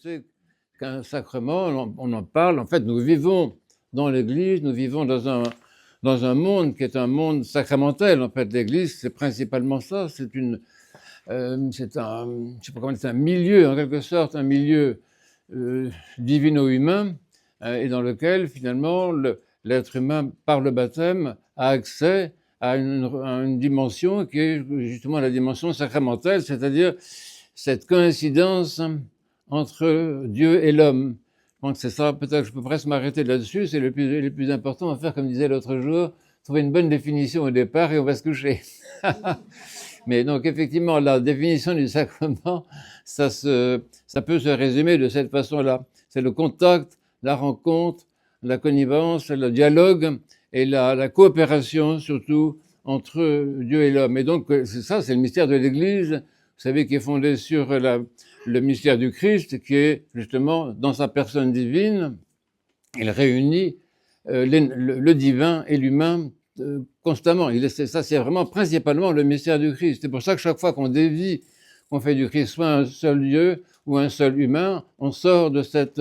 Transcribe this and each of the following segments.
c'est qu'un sacrement, on en parle. En fait, nous vivons dans l'Église, nous vivons dans un monde qui est un monde sacramentel. En fait, l'Église, c'est principalement ça. C'est c'est un, je sais pas comment dire, c'est un milieu, en quelque sorte, un milieu divino-humain, et dans lequel, finalement, l'être humain, par le baptême, a accès à une dimension qui est justement la dimension sacramentelle, c'est-à-dire cette coïncidence entre Dieu et l'homme. Donc c'est ça, peut-être que je peux presque m'arrêter là-dessus, c'est le plus important à faire, comme disait l'autre jour, trouver une bonne définition au départ et on va se coucher. Mais donc effectivement, la définition du sacrement, ça peut se résumer de cette façon-là. C'est le contact, la rencontre, la connivence, le dialogue et la coopération surtout entre Dieu et l'homme. Et donc c'est ça, c'est le mystère de l'Église, vous savez, qui est fondé sur le mystère du Christ, qui est justement dans sa personne divine, il réunit le divin et l'humain constamment. Ça, c'est vraiment principalement le mystère du Christ. C'est pour ça que chaque fois qu'on dévie, qu'on fait du Christ soit un seul Dieu ou un seul humain, on sort de cette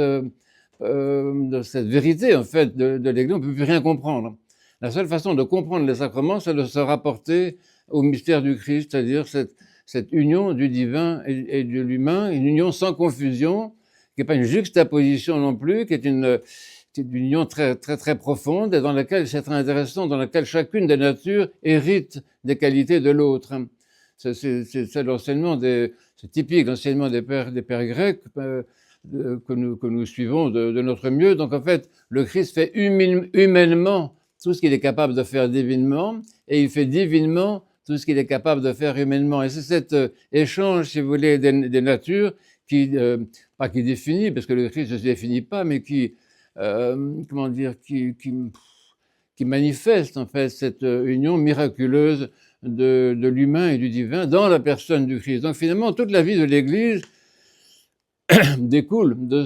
vérité, en fait, de l'Église. On ne peut plus rien comprendre. La seule façon de comprendre les sacrements, c'est de se rapporter au mystère du Christ, c'est-à-dire cette union du divin et de l'humain, une union sans confusion, qui n'est pas une juxtaposition non plus, qui est une union très, très, très profonde et dans laquelle c'est très intéressant, dans laquelle chacune des natures hérite des qualités de l'autre. C'est l'enseignement c'est typique l'enseignement des pères grecs que nous suivons de notre mieux. Donc en fait, le Christ fait humainement tout ce qu'il est capable de faire divinement et il fait divinement tout ce qu'il est capable de faire humainement. Et c'est cet échange, si vous voulez, des natures pas qui définit, parce que le Christ ne se définit pas, mais qui manifeste en fait cette union miraculeuse de l'humain et du divin dans la personne du Christ. Donc finalement, toute la vie de l'Église découle de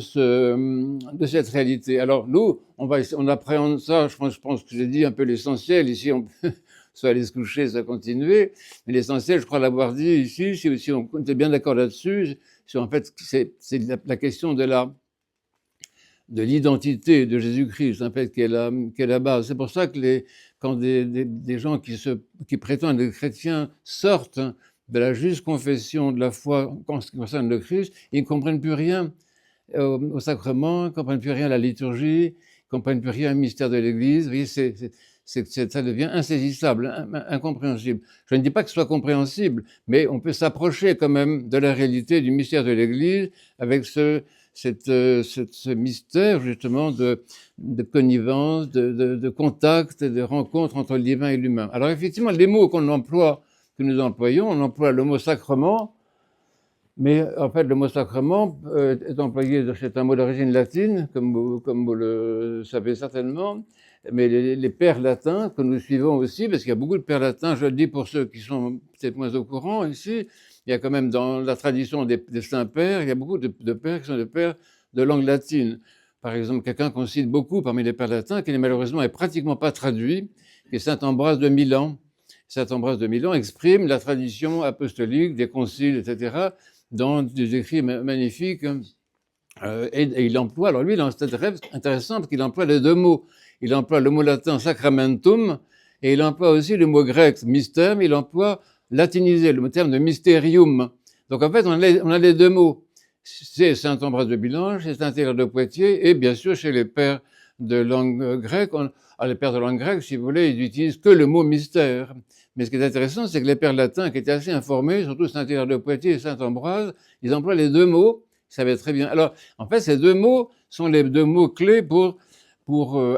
cette réalité. Alors nous, on appréhende ça, je pense que j'ai dit un peu l'essentiel, ici on peut soit aller se coucher, soit continuer, mais l'essentiel, je crois l'avoir dit ici, si on est bien d'accord là-dessus, en fait c'est la question de l'identité de Jésus-Christ, en fait, qui est la base. C'est pour ça que quand des gens qui prétendent être chrétiens sortent de la juste confession de la foi en ce qui concerne le Christ, ils ne comprennent plus rien au sacrement, ils ne comprennent plus rien à la liturgie, ils ne comprennent plus rien au mystère de l'Église. Vous voyez, ça devient insaisissable, incompréhensible. Je ne dis pas que ce soit compréhensible, mais on peut s'approcher quand même de la réalité du mystère de l'Église avec ce mystère justement de connivence, de contact, de rencontre entre le divin et l'humain. Alors effectivement, les mots que nous employons, on emploie le mot sacrement, mais en fait le mot sacrement est employé, c'est un mot d'origine latine, comme vous le savez certainement, mais les pères latins que nous suivons aussi, parce qu'il y a beaucoup de pères latins, je le dis pour ceux qui sont peut-être moins au courant ici, il y a quand même dans la tradition des saints-pères, il y a beaucoup de pères qui sont des pères de langue latine. Par exemple, quelqu'un qu'on cite beaucoup parmi les pères latins, qui malheureusement est pratiquement pas traduit, qui est saint Ambroise de Milan. Saint Ambroise de Milan exprime la tradition apostolique des conciles, etc., dans des écrits magnifiques. Et il emploie, alors lui, c'est très intéressant parce qu'il emploie les deux mots. Il emploie le mot latin sacramentum et il emploie aussi le mot grec mystère, mais il emploie latinisé, le terme de mysterium. Donc en fait, on a les deux mots. C'est saint Ambroise de Milan, c'est Saint-Hilaire de Poitiers, et bien sûr chez les pères de langue grecque, les pères de langue grecque, si vous voulez, ils n'utilisent que le mot mystère. Mais ce qui est intéressant, c'est que les pères latins, qui étaient assez informés, surtout Saint-Hilaire de Poitiers et Saint Ambroise, ils emploient les deux mots, ils savaient très bien. Alors, en fait, ces deux mots sont les deux mots clés pour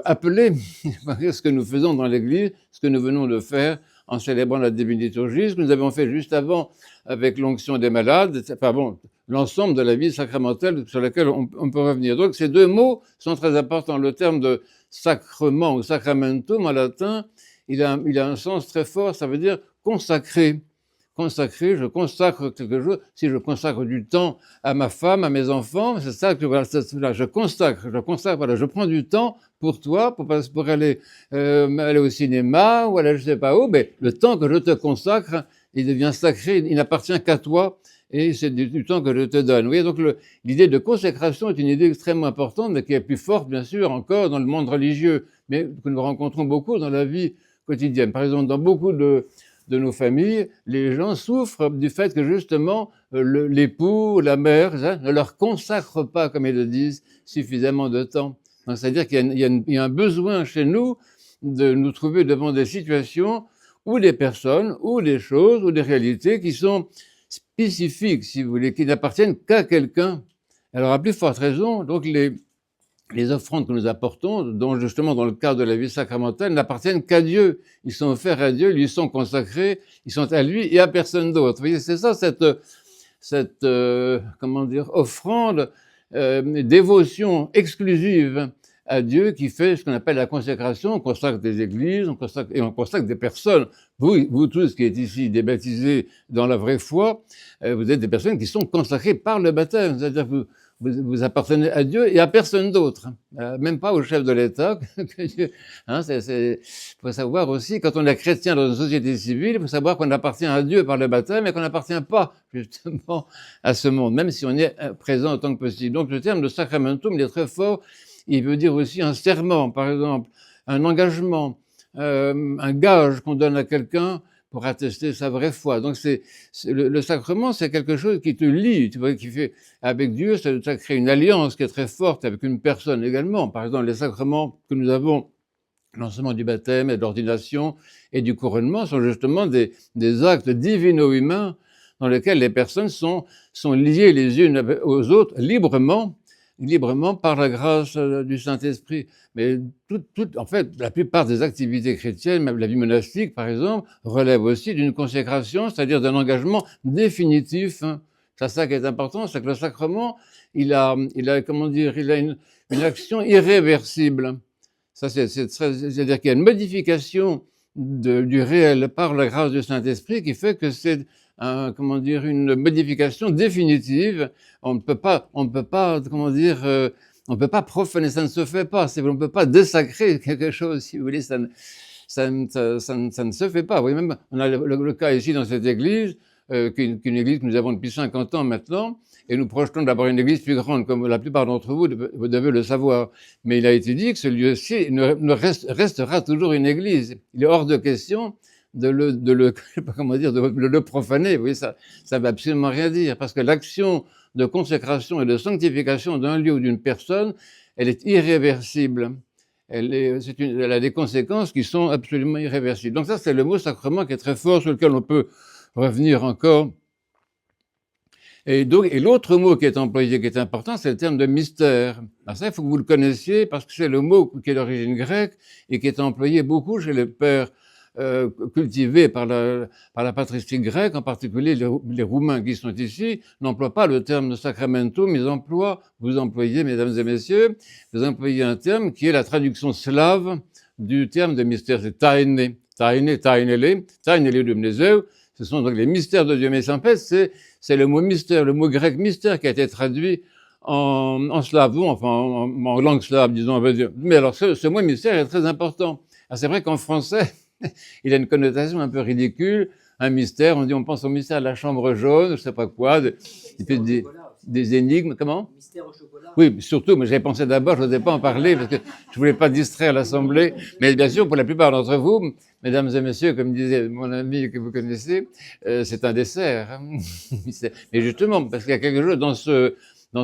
appeler ce que nous faisons dans l'Église, ce que nous venons de faire en célébrant la Divine Liturgie, ce que nous avons fait juste avant avec l'onction des malades, enfin bon, l'ensemble de la vie sacramentelle sur laquelle on peut revenir. Donc ces deux mots sont très importants. Le terme de sacrement ou sacramentum en latin, il a un sens très fort, ça veut dire consacrer. Consacrer, je consacre quelque chose. Si je consacre du temps à ma femme, à mes enfants, c'est ça que voilà, je consacre, voilà, je prends du temps pour toi, pour aller au cinéma ou aller je sais pas où, mais le temps que je te consacre, il devient sacré, il n'appartient qu'à toi et c'est du temps que je te donne. Vous voyez, donc l'idée de consécration est une idée extrêmement importante, mais qui est plus forte, bien sûr, encore dans le monde religieux, mais que nous rencontrons beaucoup dans la vie quotidienne. Par exemple, dans beaucoup de nos familles, les gens souffrent du fait que justement l'époux, la mère, ne leur consacre pas, comme ils le disent, suffisamment de temps. C'est-à-dire qu'il y a un besoin chez nous de nous trouver devant des situations ou des personnes, ou des choses, ou des réalités qui sont spécifiques, si vous voulez, qui n'appartiennent qu'à quelqu'un. Alors, à plus forte raison, donc les offrandes que nous apportons, dont justement dans le cadre de la vie sacramentale, n'appartiennent qu'à Dieu. Ils sont offerts à Dieu, ils lui sont consacrés, ils sont à lui et à personne d'autre. Vous voyez, c'est ça cette comment dire, offrande, dévotion exclusive à Dieu qui fait ce qu'on appelle la consécration. On consacre des églises, on consacre des personnes. Vous tous qui êtes ici débaptisés dans la vraie foi, vous êtes des personnes qui sont consacrées par le baptême. C'est-à-dire que vous appartenez à Dieu et à personne d'autre, même pas au chef de l'État. Il faut savoir aussi, quand on est chrétien dans une société civile, il faut savoir qu'on appartient à Dieu par le baptême et qu'on n'appartient pas justement à ce monde, même si on est présent autant que possible. Donc le terme de sacramentum, il est très fort. Il veut dire aussi un serment, par exemple, un engagement, un gage qu'on donne à quelqu'un pour attester sa vraie foi. Donc le sacrement, c'est quelque chose qui te lie, tu vois, qui fait avec Dieu, ça crée une alliance qui est très forte avec une personne également. Par exemple, les sacrements que nous avons, non seulement du baptême et de l'ordination et du couronnement, sont justement des actes divino-humains dans lesquels les personnes sont liées les unes aux autres librement par la grâce du Saint-Esprit. Mais en fait, la plupart des activités chrétiennes, même la vie monastique, par exemple, relève aussi d'une consécration, c'est-à-dire d'un engagement définitif. C'est ça qui est important, c'est que le sacrement, il a comment dire, il a une action irréversible. Ça, c'est-à-dire qu'il y a une modification du réel par la grâce du Saint-Esprit qui fait que c'est comment dire, une modification définitive. On ne peut pas, comment dire, on ne peut pas profaner, ça ne se fait pas. On ne peut pas désacrer quelque chose, si vous voulez, ça ne se fait pas. Vous voyez, même, on a le cas ici dans cette église, qu'une église que nous avons depuis 50 ans maintenant, et nous projetons d'avoir une église plus grande, comme la plupart d'entre vous, vous devez le savoir. Mais il a été dit que ce lieu-ci restera toujours une église. Il est hors de question de le profaner. Vous voyez, ça ne veut absolument rien dire, parce que l'action de consécration et de sanctification d'un lieu ou d'une personne, elle est irréversible. Elle a des conséquences qui sont absolument irréversibles. Donc ça, c'est le mot sacrement qui est très fort, sur lequel on peut revenir encore. Et l'autre mot qui est employé, qui est important, c'est le terme de mystère. Alors ça, il faut que vous le connaissiez, parce que c'est le mot qui est d'origine grecque et qui est employé beaucoup chez les pères cultivés par la patristique grecque, en particulier les Roumains qui sont ici, n'emploient pas le terme de sacramentum, ils vous employez, mesdames et messieurs, vous employez un terme qui est la traduction slave du terme de mystère, c'est taine, tainele Dumnezeu. Ce sont donc les mystères de Dieu. Mais en fait, c'est le mot mystère, le mot grec mystère qui a été traduit en slave, enfin en langue slave, disons. Mais alors, ce mot mystère est très important. C'est vrai qu'en français, il a une connotation un peu ridicule. Un mystère, on pense au mystère de la chambre jaune, je sais pas quoi, des énigmes, comment? Mystère au chocolat. Oui, surtout, mais j'avais pensé d'abord, je n'osais pas en parler parce que je voulais pas distraire l'Assemblée. Mais bien sûr, pour la plupart d'entre vous, mesdames et messieurs, comme disait mon ami que vous connaissez, c'est un dessert. Mais justement, parce qu'il y a quelque chose dans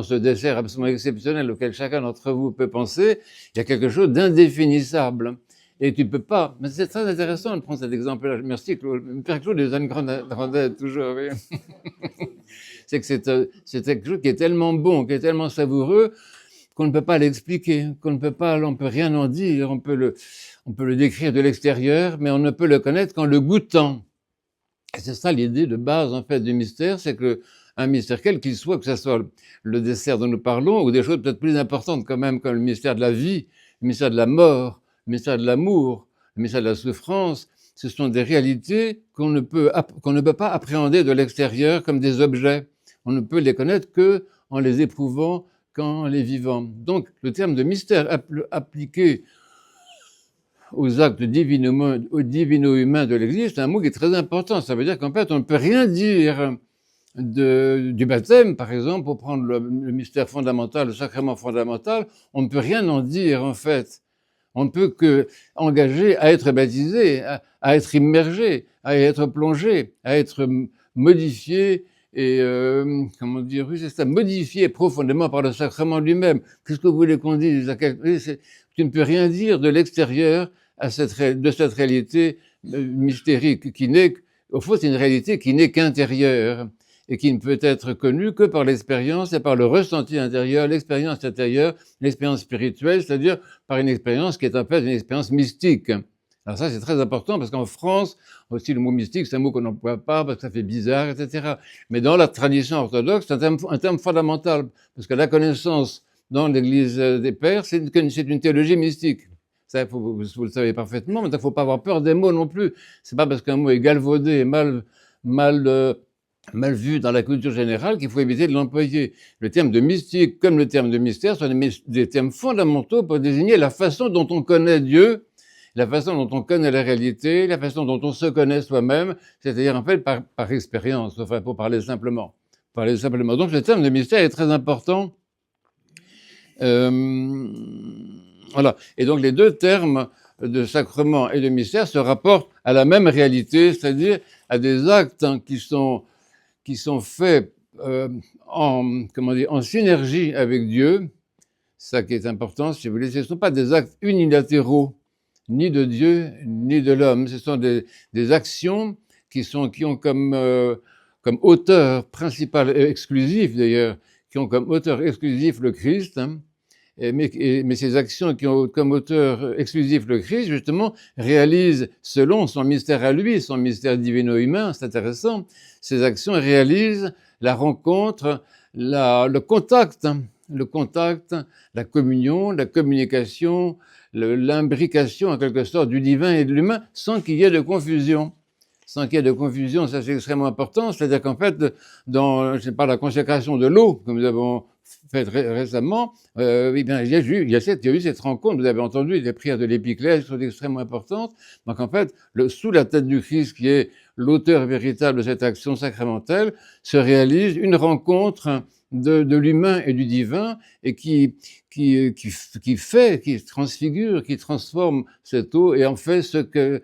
ce dessert absolument exceptionnel auquel chacun d'entre vous peut penser, il y a quelque chose d'indéfinissable. Et tu peux pas. Mais c'est très intéressant de prendre cet exemple-là. Merci, Claude. Père Claude est une grande toujours. Oui. C'est que c'est quelque chose qui est tellement bon, qui est tellement savoureux, qu'on ne peut pas l'expliquer, on peut rien en dire, on peut le décrire de l'extérieur, mais on ne peut le connaître qu'en le goûtant. Et c'est ça l'idée de base, en fait, du mystère, c'est que un mystère, quel qu'il soit, que ce soit le dessert dont nous parlons, ou des choses peut-être plus importantes quand même, comme le mystère de la vie, le mystère de la mort, le mystère de l'amour, le mystère de la souffrance, ce sont des réalités qu'on ne peut pas appréhender de l'extérieur comme des objets. On ne peut les connaître que en les éprouvant, qu'en les vivant. Donc, le terme de mystère appliqué aux actes divino-humains de l'Église, c'est un mot qui est très important. Ça veut dire qu'en fait, on ne peut rien dire du baptême, par exemple, pour prendre le mystère fondamental, le sacrement fondamental, on ne peut rien en dire, en fait. On ne peut que engager à être baptisé, à être immergé, à être plongé, à être modifié et, comment dire, oui, c'est ça, modifié profondément par le sacrement lui-même. Qu'est-ce que vous voulez qu'on dise? Tu ne peux rien dire de l'extérieur de cette réalité mystérique qui n'est, au fond, c'est une réalité qui n'est qu'intérieure et qui ne peut être connue que par l'expérience et par le ressenti intérieur, l'expérience intérieure, l'expérience spirituelle, c'est-à-dire par une expérience qui est en fait une expérience mystique. Alors ça, c'est très important parce qu'en France, aussi le mot mystique, c'est un mot qu'on n'emploie pas parce que ça fait bizarre, etc. Mais dans la tradition orthodoxe, c'est un terme fondamental parce que la connaissance dans l'Église des Pères, c'est une théologie mystique. Ça, vous le savez parfaitement, mais il ne faut pas avoir peur des mots non plus. C'est pas parce qu'un mot est galvaudé et mal vu dans la culture générale qu'il faut éviter de l'employer. Le terme de mystique comme le terme de mystère sont des termes fondamentaux pour désigner la façon dont on connaît Dieu, la façon dont on connaît la réalité, la façon dont on se connaît soi-même, c'est-à-dire en fait par expérience, enfin pour parler simplement. Donc le terme de mystère est très important. Voilà. Et donc les deux termes de sacrement et de mystère se rapportent à la même réalité, c'est-à-dire à des actes qui sont faits en synergie avec Dieu. Ça qui est important, si vous voulez, ce ne sont pas des actes unilatéraux, ni de Dieu, ni de l'homme. Ce sont des actions qui ont comme auteur principal et exclusif, d'ailleurs, qui ont comme auteur exclusif le Christ, hein. Mais ces actions qui ont comme auteur exclusif le Christ, justement, réalisent, selon son mystère à lui, son mystère divino-humain, c'est intéressant, ces actions réalisent la rencontre, le contact, la communion, la communication, l'imbrication, en quelque sorte, du divin et de l'humain, sans qu'il y ait de confusion. Sans qu'il y ait de confusion, ça c'est extrêmement important. C'est-à-dire qu'en fait, dans, je sais pas, la consécration de l'eau que nous avons faite récemment, eh bien, il y a eu cette rencontre. Vous avez entendu les prières de l'épiclèse qui sont extrêmement importantes. Donc en fait, sous la tête du Christ, qui est l'auteur véritable de cette action sacramentelle, se réalise une rencontre de l'humain et du divin et qui transfigure, qui transforme cette eau et en fait ce que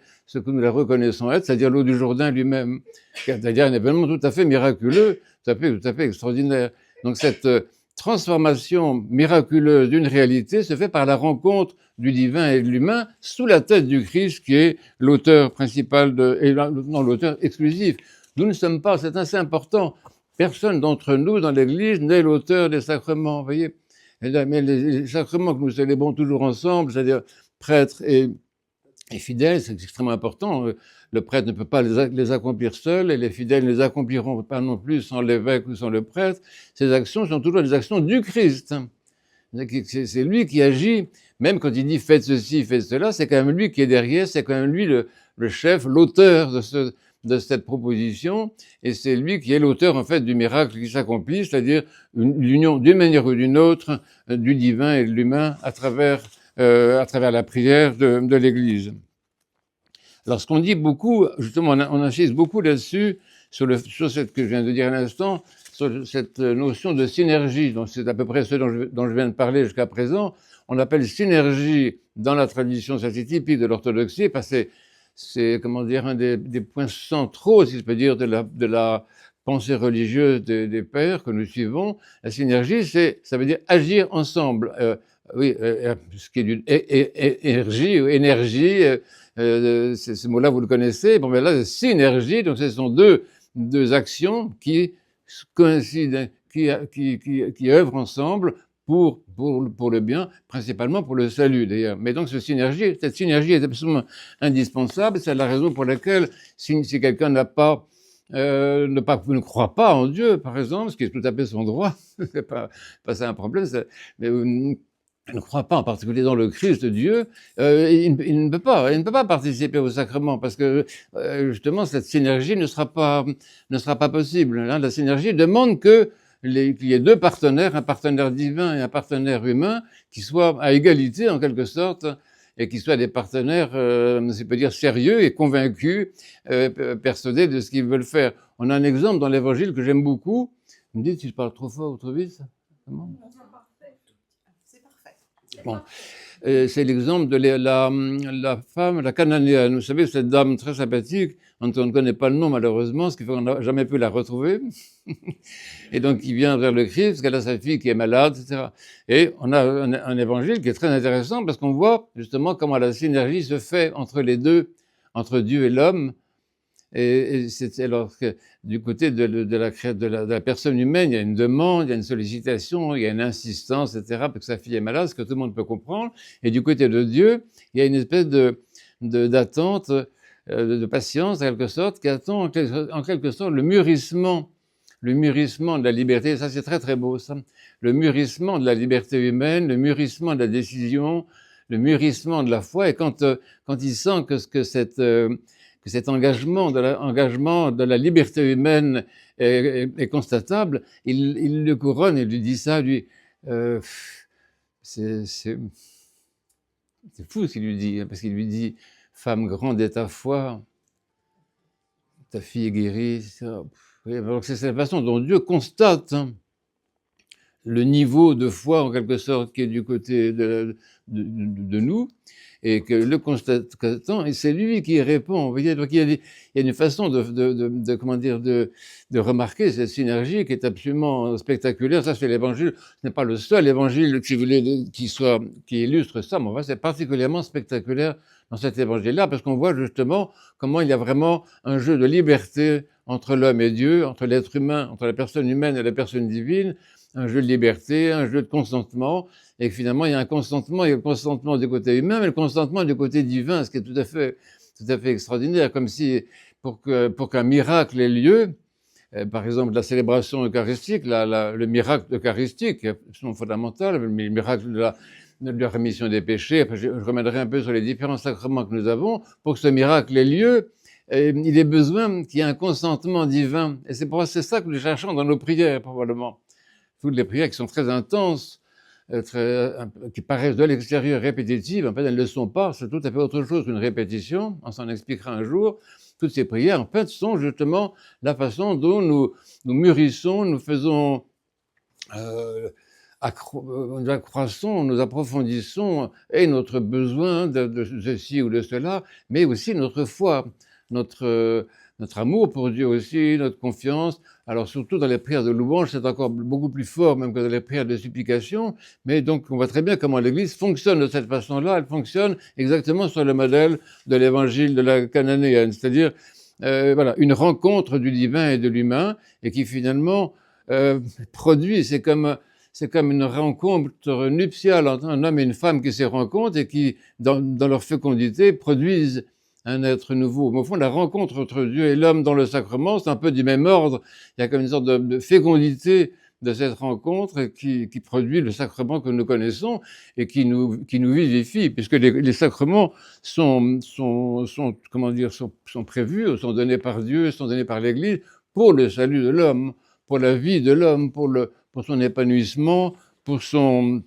nous la reconnaissons être, c'est-à-dire l'eau du Jourdain lui-même, c'est-à-dire un événement tout à fait miraculeux, tout à fait extraordinaire. Donc cette transformation miraculeuse d'une réalité se fait par la rencontre du divin et de l'humain sous la tête du Christ qui est l'auteur principal l'auteur exclusif. Nous ne sommes pas, c'est assez important, personne d'entre nous dans l'Église n'est l'auteur des sacrements, vous voyez. Mais les sacrements que nous célébrons toujours ensemble, c'est-à-dire prêtres et fidèles, c'est extrêmement important. Le prêtre ne peut pas les accomplir seul et les fidèles ne les accompliront pas non plus sans l'évêque ou sans le prêtre. Ces actions sont toujours des actions du Christ. C'est lui qui agit, même quand il dit faites ceci, faites cela, c'est quand même lui qui est derrière, c'est quand même lui le chef, l'auteur de cette proposition, et c'est lui qui est l'auteur en fait du miracle qui s'accomplit, c'est-à-dire l'union d'une manière ou d'une autre du divin et de l'humain à travers la prière de l'Église. Alors ce qu'on dit beaucoup, justement on insiste beaucoup là-dessus, sur ce que je viens de dire à l'instant, sur cette notion de synergie, donc c'est à peu près ce dont je viens de parler jusqu'à présent. On appelle synergie dans la tradition, ça c'est typique de l'orthodoxie, parce que c'est comment dire, un des points centraux, si je peux dire, de la pensée religieuse des pères que nous suivons. La synergie, ça veut dire agir ensemble. Ce qui est d'une énergie, ce mot-là, vous le connaissez. Bon, mais là, synergie, donc ce sont deux actions qui coïncident, qui œuvrent ensemble pour le bien, principalement pour le salut d'ailleurs. Mais donc cette synergie est absolument indispensable. C'est la raison pour laquelle si quelqu'un ne croit pas en Dieu, par exemple, ce qui est tout à fait son droit, c'est pas ça un problème, mais ne croit pas en particulier dans le Christ de Dieu, il ne peut pas participer au sacrement parce que justement cette synergie ne sera pas possible. Hein. La synergie demande qu'il y ait deux partenaires, un partenaire divin et un partenaire humain, qui soient à égalité en quelque sorte et qu'ils soient des partenaires, je peux dire, sérieux et convaincus, persuadés de ce qu'ils veulent faire. On a un exemple dans l'Évangile que j'aime beaucoup. Vous me dites si je parle trop fort ou trop vite? Comment? C'est parfait. Bon. C'est l'exemple de la femme, la cananéenne. Vous savez, cette dame très sympathique, dont on ne connaît pas le nom malheureusement, ce qui fait qu'on n'a jamais pu la retrouver. Et donc, il vient vers le Christ, parce qu'elle a sa fille qui est malade, etc. Et on a un évangile qui est très intéressant, parce qu'on voit justement comment la synergie se fait entre les deux, entre Dieu et l'homme. Et c'est alors que du côté de la personne humaine, il y a une demande, il y a une sollicitation, il y a une insistance, etc., parce que sa fille est malade, ce que tout le monde peut comprendre. Et du côté de Dieu, il y a une espèce d'attente, de patience, en quelque sorte, qui attend en quelque sorte le mûrissement de la liberté. Ça, c'est très très beau, ça. Le mûrissement de la liberté humaine, le mûrissement de la décision, le mûrissement de la foi. Et quand il sent que cet engagement de la liberté humaine est constatable, il le couronne et lui dit ça, lui, c'est fou ce qu'il lui dit, parce qu'il lui dit, femme grande est ta foi, ta fille est guérie, etc. Oui, alors c'est la façon dont Dieu constate le niveau de foi, en quelque sorte, qui est du côté de nous, et que le constatant, et c'est lui qui répond. Vous voyez, donc il y a une façon de remarquer cette synergie qui est absolument spectaculaire. Ça, c'est l'évangile. Ce n'est pas le seul évangile, si vous voulez, qui illustre ça, mais enfin, c'est particulièrement spectaculaire dans cet évangile-là, parce qu'on voit justement comment il y a vraiment un jeu de liberté entre l'homme et Dieu, entre l'être humain, entre la personne humaine et la personne divine, un jeu de liberté, un jeu de consentement, et que finalement il y a un consentement, il y a le consentement du côté humain, mais le consentement du côté divin, ce qui est tout à fait extraordinaire, comme si pour qu'un miracle ait lieu, par exemple la célébration eucharistique, le miracle eucharistique, c'est fondamental, le miracle de la rémission des péchés, après je reviendrai un peu sur les différents sacrements que nous avons, pour que ce miracle ait lieu, il est besoin qu'il y ait un consentement divin, et c'est ça que nous cherchons dans nos prières, probablement. Toutes les prières qui sont très intenses, qui paraissent de l'extérieur répétitives, en fait, elles ne le sont pas. C'est tout à fait autre chose qu'une répétition. On s'en expliquera un jour. Toutes ces prières, en fait, sont justement la façon dont nous mûrissons, nous faisons, nous accroissons, nous approfondissons et notre besoin de ceci ou de cela, mais aussi notre foi, notre amour pour Dieu aussi, notre confiance. Alors surtout dans les prières de louange, c'est encore beaucoup plus fort même que dans les prières de supplication. Mais donc on voit très bien comment l'Église fonctionne de cette façon-là. Elle fonctionne exactement sur le modèle de l'évangile de la cananéenne, c'est-à-dire voilà, une rencontre du divin et de l'humain, et qui finalement produit, c'est comme une rencontre nuptiale entre un homme et une femme qui se rencontrent et qui, dans leur fécondité, produisent un être nouveau. Mais au fond, la rencontre entre Dieu et l'homme dans le sacrement, c'est un peu du même ordre. Il y a comme une sorte de fécondité de cette rencontre qui produit le sacrement que nous connaissons et qui nous vivifie, puisque les sacrements sont prévus, sont donnés par Dieu, sont donnés par l'Église pour le salut de l'homme, pour la vie de l'homme, pour son épanouissement, pour son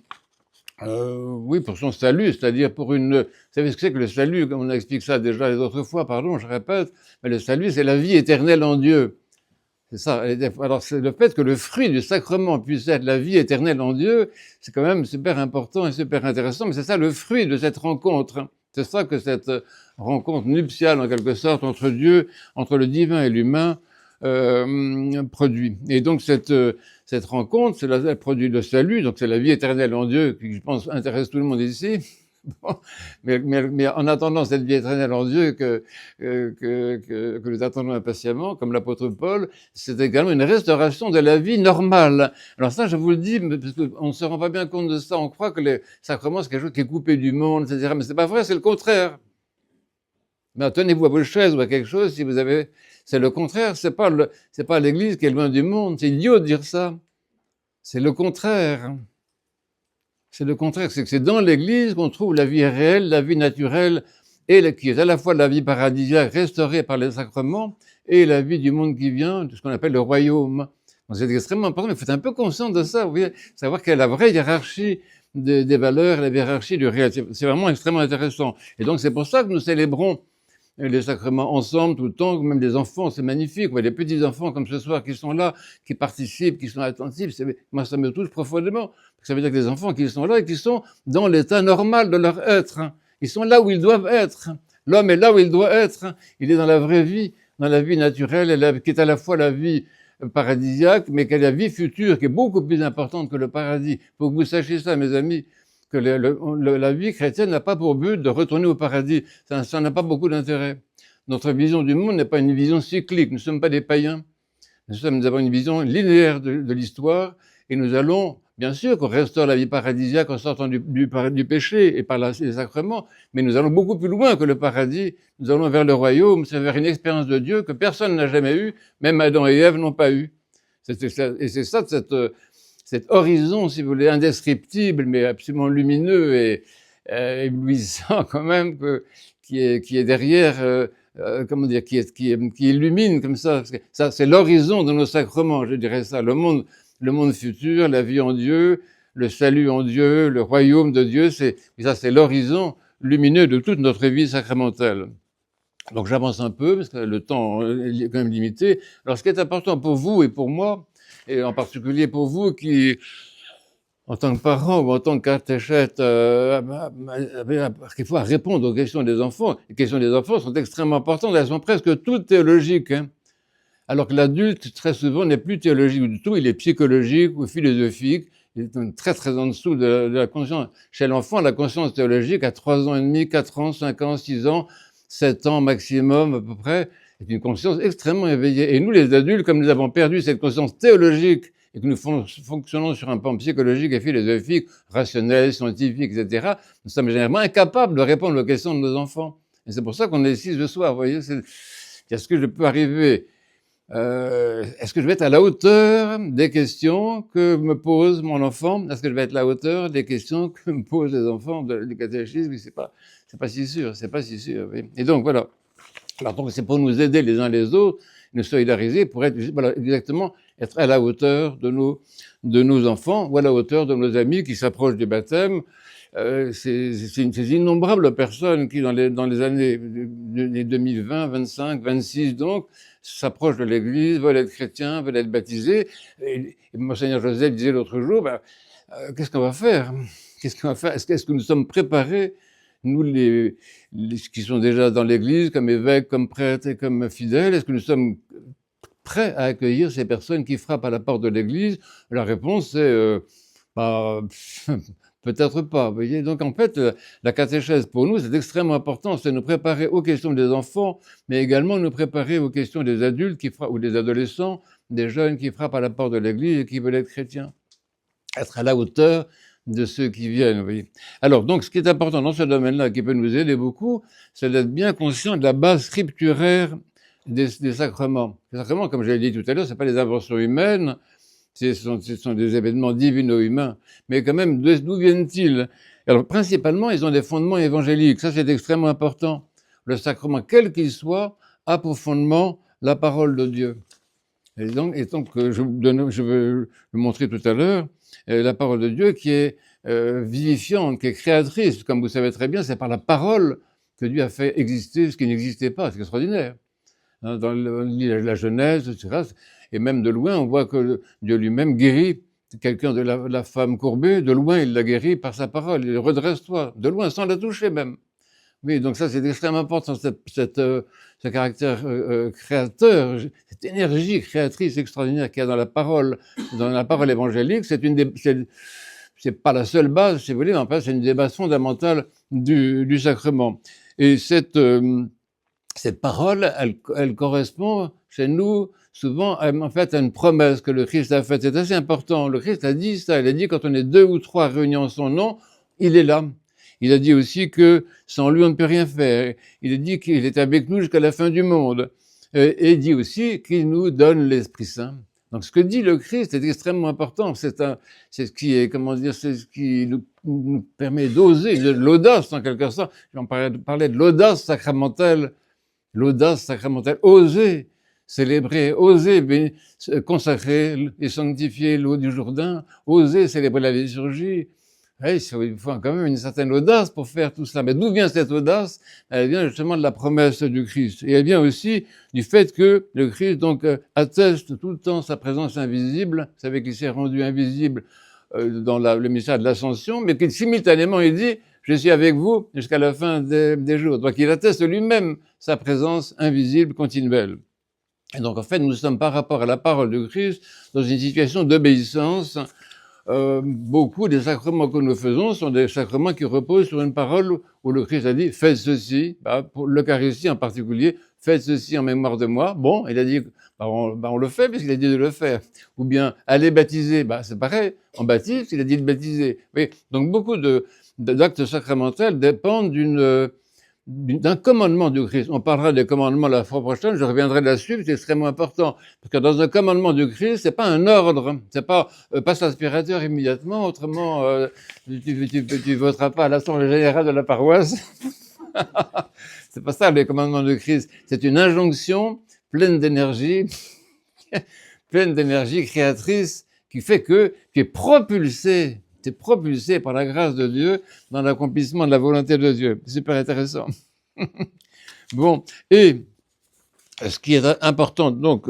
salut, c'est-à-dire pour une... Vous savez ce que c'est que le salut? On explique ça déjà les autres fois, pardon, je répète, mais le salut, c'est la vie éternelle en Dieu. C'est ça. Alors, c'est le fait que le fruit du sacrement puisse être la vie éternelle en Dieu, c'est quand même super important et super intéressant, mais c'est ça le fruit de cette rencontre. C'est ça que cette rencontre nuptiale, en quelque sorte, entre Dieu, entre le divin et l'humain, produit. Et donc, cette rencontre, elle produit le salut, donc c'est la vie éternelle en Dieu, qui, je pense, intéresse tout le monde ici. Bon, mais en attendant cette vie éternelle en Dieu que nous attendons impatiemment, comme l'apôtre Paul, c'est également une restauration de la vie normale. Alors ça, je vous le dis, parce qu'on ne se rend pas bien compte de ça. On croit que les sacrements, c'est quelque chose qui est coupé du monde, etc. Mais c'est pas vrai, c'est le contraire. Mais tenez-vous à vos chaises ou à quelque chose, si vous avez... C'est le contraire, c'est pas l'Église qui est loin du monde. C'est idiot de dire ça. C'est le contraire. C'est le contraire, c'est que c'est dans l'Église qu'on trouve la vie réelle, la vie naturelle, et qui est à la fois la vie paradisiaque restaurée par les sacrements, et la vie du monde qui vient, de ce qu'on appelle le royaume. Donc c'est extrêmement important, mais il faut être un peu conscient de ça, vous voyez, savoir quelle est la vraie hiérarchie des valeurs, la hiérarchie du réel. C'est vraiment extrêmement intéressant. Et donc c'est pour ça que nous célébrons les sacrements ensemble tout le temps, même les enfants, c'est magnifique. Vous voyez, les petits enfants comme ce soir qui sont là, qui participent, qui sont attentifs, moi ça me touche profondément. Ça veut dire que les enfants qui sont là et qui sont dans l'état normal de leur être, hein. Ils sont là où ils doivent être. L'homme est là où il doit être. Hein. Il est dans la vraie vie, dans la vie naturelle, qui est à la fois la vie paradisiaque, mais qui est la vie future, qui est beaucoup plus importante que le paradis. Il faut que vous sachiez ça, mes amis, que la vie chrétienne n'a pas pour but de retourner au paradis. Ça n'a pas beaucoup d'intérêt. Notre vision du monde n'est pas une vision cyclique. Nous ne sommes pas des païens. Nous avons une vision linéaire de l'histoire et nous allons, bien sûr, qu'on restaure la vie paradisiaque en sortant du péché et par les sacrements, mais nous allons beaucoup plus loin que le paradis. Nous allons vers le royaume, c'est vers une expérience de Dieu que personne n'a jamais eue, même Adam et Ève n'ont pas eu. Et c'est ça, cet horizon, si vous voulez, indescriptible, mais absolument lumineux et éblouissant quand même, qui est derrière, comment dire, qui illumine comme ça. Ça, c'est l'horizon de nos sacrements, je dirais ça. Le monde futur, la vie en Dieu, le salut en Dieu, le royaume de Dieu, c'est l'horizon lumineux de toute notre vie sacramentale. Donc j'avance un peu, parce que le temps est quand même limité. Alors ce qui est important pour vous et pour moi, et en particulier pour vous qui, en tant que parent ou en tant que catéchète, quelquefois répondre aux questions des enfants. Les questions des enfants sont extrêmement importantes, elles sont presque toutes théologiques. Hein. Alors que l'adulte, très souvent, n'est plus théologique du tout, il est psychologique ou philosophique. Il est très très en dessous de la conscience. Chez l'enfant, la conscience théologique, à 3 ans et demi, 4 ans, 5 ans, 6 ans, 7 ans maximum à peu près, est une conscience extrêmement éveillée. Et nous, les adultes, comme nous avons perdu cette conscience théologique et que nous fonctionnons sur un plan psychologique et philosophique, rationnel, scientifique, etc., nous sommes généralement incapables de répondre aux questions de nos enfants. Et c'est pour ça qu'on est ici ce soir, vous voyez. Est-ce que je peux arriver est-ce que je vais être à la hauteur des questions que me pose mon enfant? Est-ce que je vais être à la hauteur des questions que me posent les enfants du catéchisme? C'est pas si sûr, c'est pas si sûr. Oui. Et donc, voilà. Alors, donc, c'est pour nous aider les uns les autres, nous solidariser pour être, voilà, exactement, être à la hauteur de nos enfants ou à la hauteur de nos amis qui s'approchent du baptême. Ces innombrables personnes qui, dans les années 2020, 25, 26, donc, s'approchent de l'Église, veulent être chrétiens, veulent être baptisés. Et Monseigneur Joseph disait l'autre jour, qu'est-ce qu'on va faire? Qu'est-ce qu'on va faire? Est-ce que nous sommes préparés, nous les qui sont déjà dans l'Église, comme évêques, comme prêtres et comme fidèles, est-ce que nous sommes prêts à accueillir ces personnes qui frappent à la porte de l'Église? La réponse est peut-être pas. Vous voyez, donc en fait, la catéchèse pour nous, c'est extrêmement important, c'est nous préparer aux questions des enfants, mais également nous préparer aux questions des adultes ou des adolescents, des jeunes qui frappent à la porte de l'Église et qui veulent être chrétiens. Être à la hauteur de ceux qui viennent. Vous voyez. Alors, donc, ce qui est important dans ce domaine-là, qui peut nous aider beaucoup, c'est d'être bien conscient de la base scripturaire des sacrements. Les sacrements, comme je l'ai dit tout à l'heure, c'est pas des inventions humaines, ce sont des événements divino-humains. Mais quand même, d'où viennent-ils? Alors, principalement, ils ont des fondements évangéliques. Ça, c'est extrêmement important. Le sacrement, quel qu'il soit, a pour fondement la parole de Dieu. Et donc je veux le montrer tout à l'heure, la parole de Dieu qui est vivifiante, qui est créatrice. Comme vous savez très bien, c'est par la parole que Dieu a fait exister ce qui n'existait pas. C'est extraordinaire. Dans la Genèse, etc., et même de loin, on voit que Dieu lui-même guérit quelqu'un de la femme courbée. De loin, il la guérit par sa parole. Il redresse-toi. De loin, sans la toucher même. Oui, donc ça, c'est extrêmement important, ce caractère créateur, cette énergie créatrice extraordinaire qu'il y a dans la parole évangélique. C'est pas la seule base, si vous voulez, mais en fait, c'est une des bases fondamentales du sacrement. Et cette parole, elle correspond chez nous souvent en fait à une promesse que le Christ a faite. C'est assez important. Le Christ a dit ça. Il a dit quand on est 2 ou 3 réunis en son nom, il est là. Il a dit aussi que sans lui on ne peut rien faire. Il a dit qu'il est avec nous jusqu'à la fin du monde. Et il dit aussi qu'il nous donne l'Esprit Saint. Donc ce que dit le Christ est extrêmement important. C'est ce qui est, comment dire, c'est ce qui nous permet d'oser, de l'audace en quelque sorte. On parlait de l'audace sacramentelle. L'audace sacramentelle, oser célébrer, oser consacrer et sanctifier l'eau du Jourdain, oser célébrer la liturgie. Il faut quand même une certaine audace pour faire tout cela. Mais d'où vient cette audace? Elle vient justement de la promesse du Christ. Et elle vient aussi du fait que le Christ donc atteste tout le temps sa présence invisible. Vous savez qu'il s'est rendu invisible dans le mystère de l'Ascension, mais qu'il simultanément il dit « Je suis avec vous jusqu'à la fin des jours ». Donc il atteste lui-même sa présence invisible continuelle. Et donc en fait, nous sommes par rapport à la parole du Christ dans une situation d'obéissance. Beaucoup des sacrements que nous faisons sont des sacrements qui reposent sur une parole où le Christ a dit « Faites ceci », pour l'Eucharistie en particulier, « Faites ceci en mémoire de moi ». Bon, il a dit on le fait puisqu'il a dit de le faire. Ou bien « Allez baptiser », c'est pareil, on baptise, il a dit de baptiser. Oui, donc beaucoup d'actes sacramentels dépendent d'un commandement du Christ. On parlera des commandements la fois prochaine, je reviendrai là-dessus, c'est extrêmement important. Parce que dans un commandement du Christ, c'est pas un ordre, c'est pas passe l'aspirateur immédiatement, autrement tu voteras pas à l'assemblée générale de la paroisse. C'est pas ça les commandements du Christ, c'est une injonction pleine d'énergie, pleine d'énergie créatrice qui fait que tu es propulsé par la grâce de Dieu dans l'accomplissement de la volonté de Dieu. C'est super intéressant. Bon, et ce qui est important, donc,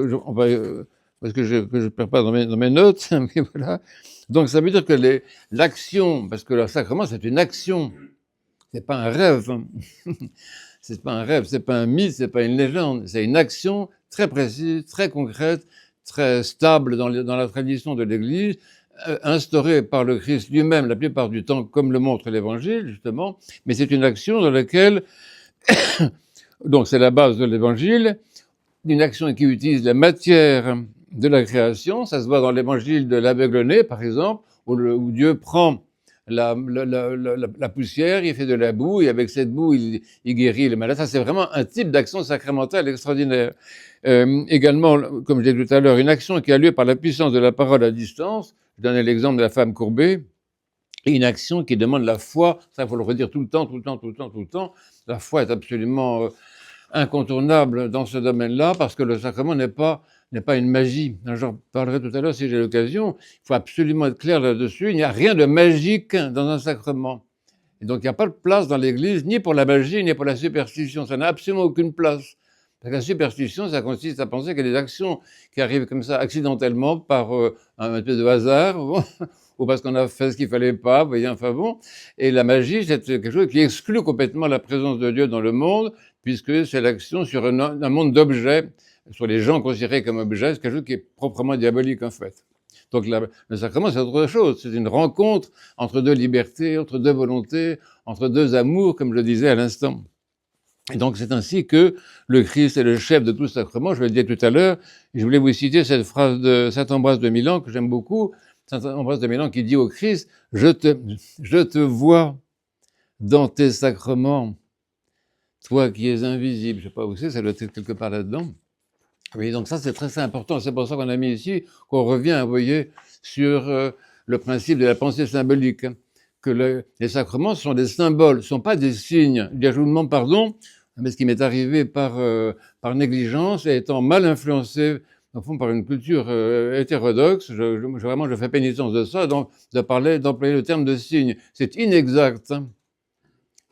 parce que je ne perds pas dans mes notes, mais voilà. Donc, ça veut dire que l'action, parce que le sacrement, c'est une action, c'est pas un rêve. C'est pas un rêve, c'est pas un mythe, c'est pas une légende, c'est une action très précise, très concrète, très stable dans la tradition de l'Église, instaurée par le Christ lui-même la plupart du temps, comme le montre l'Évangile, justement, mais c'est une action dans laquelle, donc c'est la base de l'Évangile, une action qui utilise la matière de la création, ça se voit dans l'Évangile de l'aveugle-né, par exemple, où Dieu prend la poussière, il fait de la boue, et avec cette boue, il guérit les malades. Ça, c'est vraiment un type d'action sacramentale extraordinaire. Également, comme je disais tout à l'heure, une action qui a lieu par la puissance de la parole à distance. Je donnais l'exemple de la femme courbée. Et une action qui demande la foi. Ça, il faut le redire tout le temps. La foi est absolument incontournable dans ce domaine-là, parce que le sacrement n'est pas une magie. J'en parlerai tout à l'heure si j'ai l'occasion. Il faut absolument être clair là-dessus. Il n'y a rien de magique dans un sacrement. Et donc, il n'y a pas de place dans l'Église, ni pour la magie, ni pour la superstition. Ça n'a absolument aucune place. Parce que la superstition, ça consiste à penser qu'il y a des actions qui arrivent comme ça accidentellement par un peu de hasard, ou parce qu'on a fait ce qu'il fallait pas, vous voyez, enfin bon. Et la magie, c'est quelque chose qui exclut complètement la présence de Dieu dans le monde, puisque c'est l'action sur un monde d'objets, sur les gens considérés comme objets, c'est quelque chose qui est proprement diabolique en fait. Donc le sacrement, c'est autre chose, c'est une rencontre entre deux libertés, entre deux volontés, entre deux amours, comme je le disais à l'instant. Et donc c'est ainsi que le Christ est le chef de tout sacrement, je le disais tout à l'heure, et je voulais vous citer cette phrase de saint Ambroise de Milan que j'aime beaucoup, saint Ambroise de Milan qui dit au Christ « Je te vois dans tes sacrements, toi qui es invisible ». Je ne sais pas où c'est, ça doit être quelque part là-dedans. Oui, donc ça c'est très important, c'est pour ça qu'on a mis ici, qu'on revient, vous voyez, sur le principe de la pensée symbolique, que les sacrements sont des symboles, ne sont pas des signes. Je vous demande pardon, mais ce qui m'est arrivé par négligence et étant mal influencé, au fond, par une culture hétérodoxe, vraiment je fais pénitence de ça, donc d'employer le terme de signe. C'est inexact.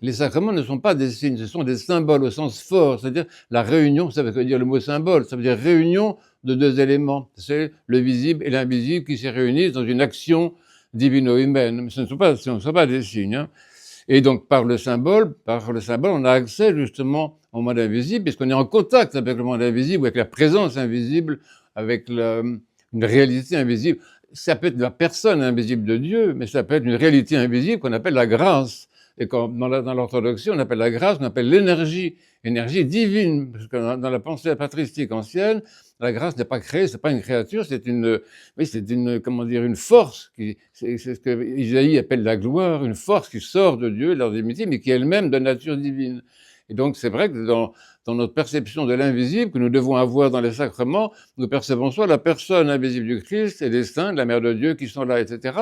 Les sacrements ne sont pas des signes, ce sont des symboles au sens fort, c'est-à-dire la réunion, ça veut dire le mot symbole, ça veut dire réunion de deux éléments, c'est le visible et l'invisible qui se réunissent dans une action divino-humaine. Ce ne sont pas des signes. Hein. Et donc par le symbole, on a accès justement au monde invisible, puisqu'on est en contact avec le monde invisible, avec la présence invisible, avec une réalité invisible. Ça peut être la personne invisible de Dieu, mais ça peut être une réalité invisible qu'on appelle la grâce. Et dans l'orthodoxie, on appelle la grâce, on appelle l'énergie divine, parce que dans la pensée patristique ancienne, la grâce n'est pas créée, c'est pas une créature, c'est une force c'est ce que Isaïe appelle la gloire, une force qui sort de Dieu, leur divinité, mais qui est elle-même de nature divine. Et donc, c'est vrai que dans notre perception de l'invisible que nous devons avoir dans les sacrements, nous percevons soit la personne invisible du Christ et des saints, de la Mère de Dieu qui sont là, etc.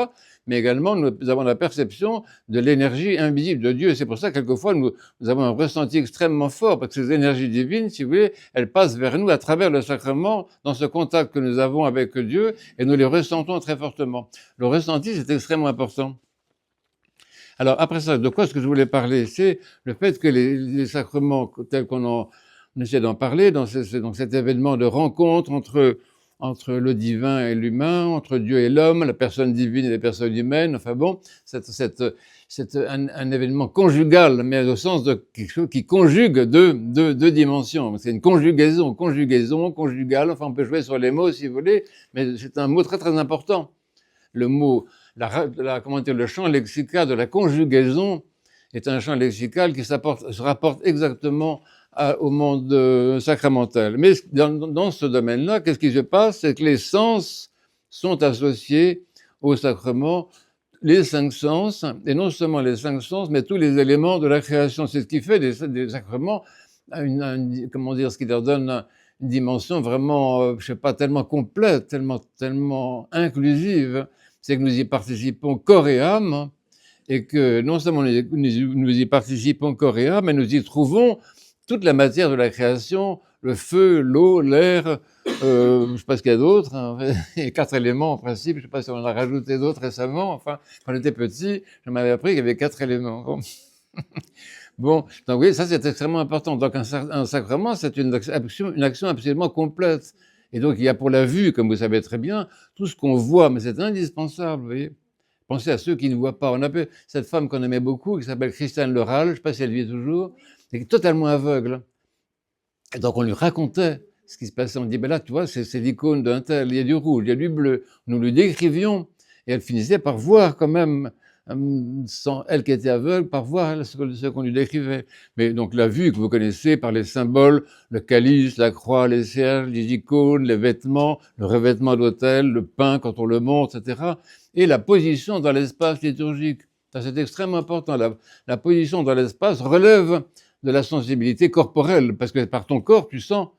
Mais également, nous avons la perception de l'énergie invisible de Dieu. Et c'est pour ça, quelquefois, nous avons un ressenti extrêmement fort, parce que ces énergies divines, si vous voulez, elles passent vers nous à travers le sacrement, dans ce contact que nous avons avec Dieu, et nous les ressentons très fortement. Le ressenti, c'est extrêmement important. Alors, après ça, de quoi est-ce que je voulais parler? C'est le fait que les sacrements, tels on essaie d'en parler, dans cet événement de rencontre entre le divin et l'humain, entre Dieu et l'homme, la personne divine et les personnes humaines, enfin bon, c'est un événement conjugal, mais au sens de quelque chose qui conjugue deux dimensions. C'est une conjugaison, conjugale, enfin on peut jouer sur les mots si vous voulez, mais c'est un mot très très important. Le mot, comment dire, le champ lexical de la conjugaison est un champ lexical qui se rapporte exactement au monde sacramentel. Mais dans ce domaine-là, qu'est-ce qui se passe? C'est que les sens sont associés au sacrement, les 5 sens, et non seulement les 5 sens, mais tous les éléments de la création. C'est ce qui fait des sacrements, comment dire, ce qui leur donne une dimension vraiment, je sais pas, tellement complète, tellement inclusive, c'est que nous y participons corps et âme, et que non seulement nous y participons corps et âme, mais nous y trouvons toute la matière de la création, le feu, l'eau, l'air, je sais pas ce qu'il y a d'autre, hein, il y a 4 éléments en principe, je sais pas si on en a rajouté d'autres récemment, enfin, quand j'étais petit, je m'avais appris qu'il y avait 4 éléments. Bon. Bon, donc oui, ça c'est extrêmement important. Donc un sacrement, c'est une action absolument complète. Et donc il y a pour la vue, comme vous savez très bien, tout ce qu'on voit, mais c'est indispensable, vous voyez. Pensez à ceux qui ne voient pas. On appelle cette femme qu'on aimait beaucoup, qui s'appelle Christiane Leral, je ne sais pas si elle vit toujours, elle est totalement aveugle. Et donc on lui racontait ce qui se passait. On dit, ben là, tu vois, c'est l'icône d'un tel, il y a du rouge, il y a du bleu. Nous lui décrivions, et elle finissait par voir quand même, sans elle qui était aveugle, par voir ce qu'on lui décrivait. Mais donc la vue que vous connaissez par les symboles, le calice, la croix, les cierges, les icônes, les vêtements, le revêtement d'autel, le pain quand on le monte, etc. Et la position dans l'espace liturgique. Ça, c'est extrêmement important. La position dans l'espace relève de la sensibilité corporelle, parce que par ton corps, tu sens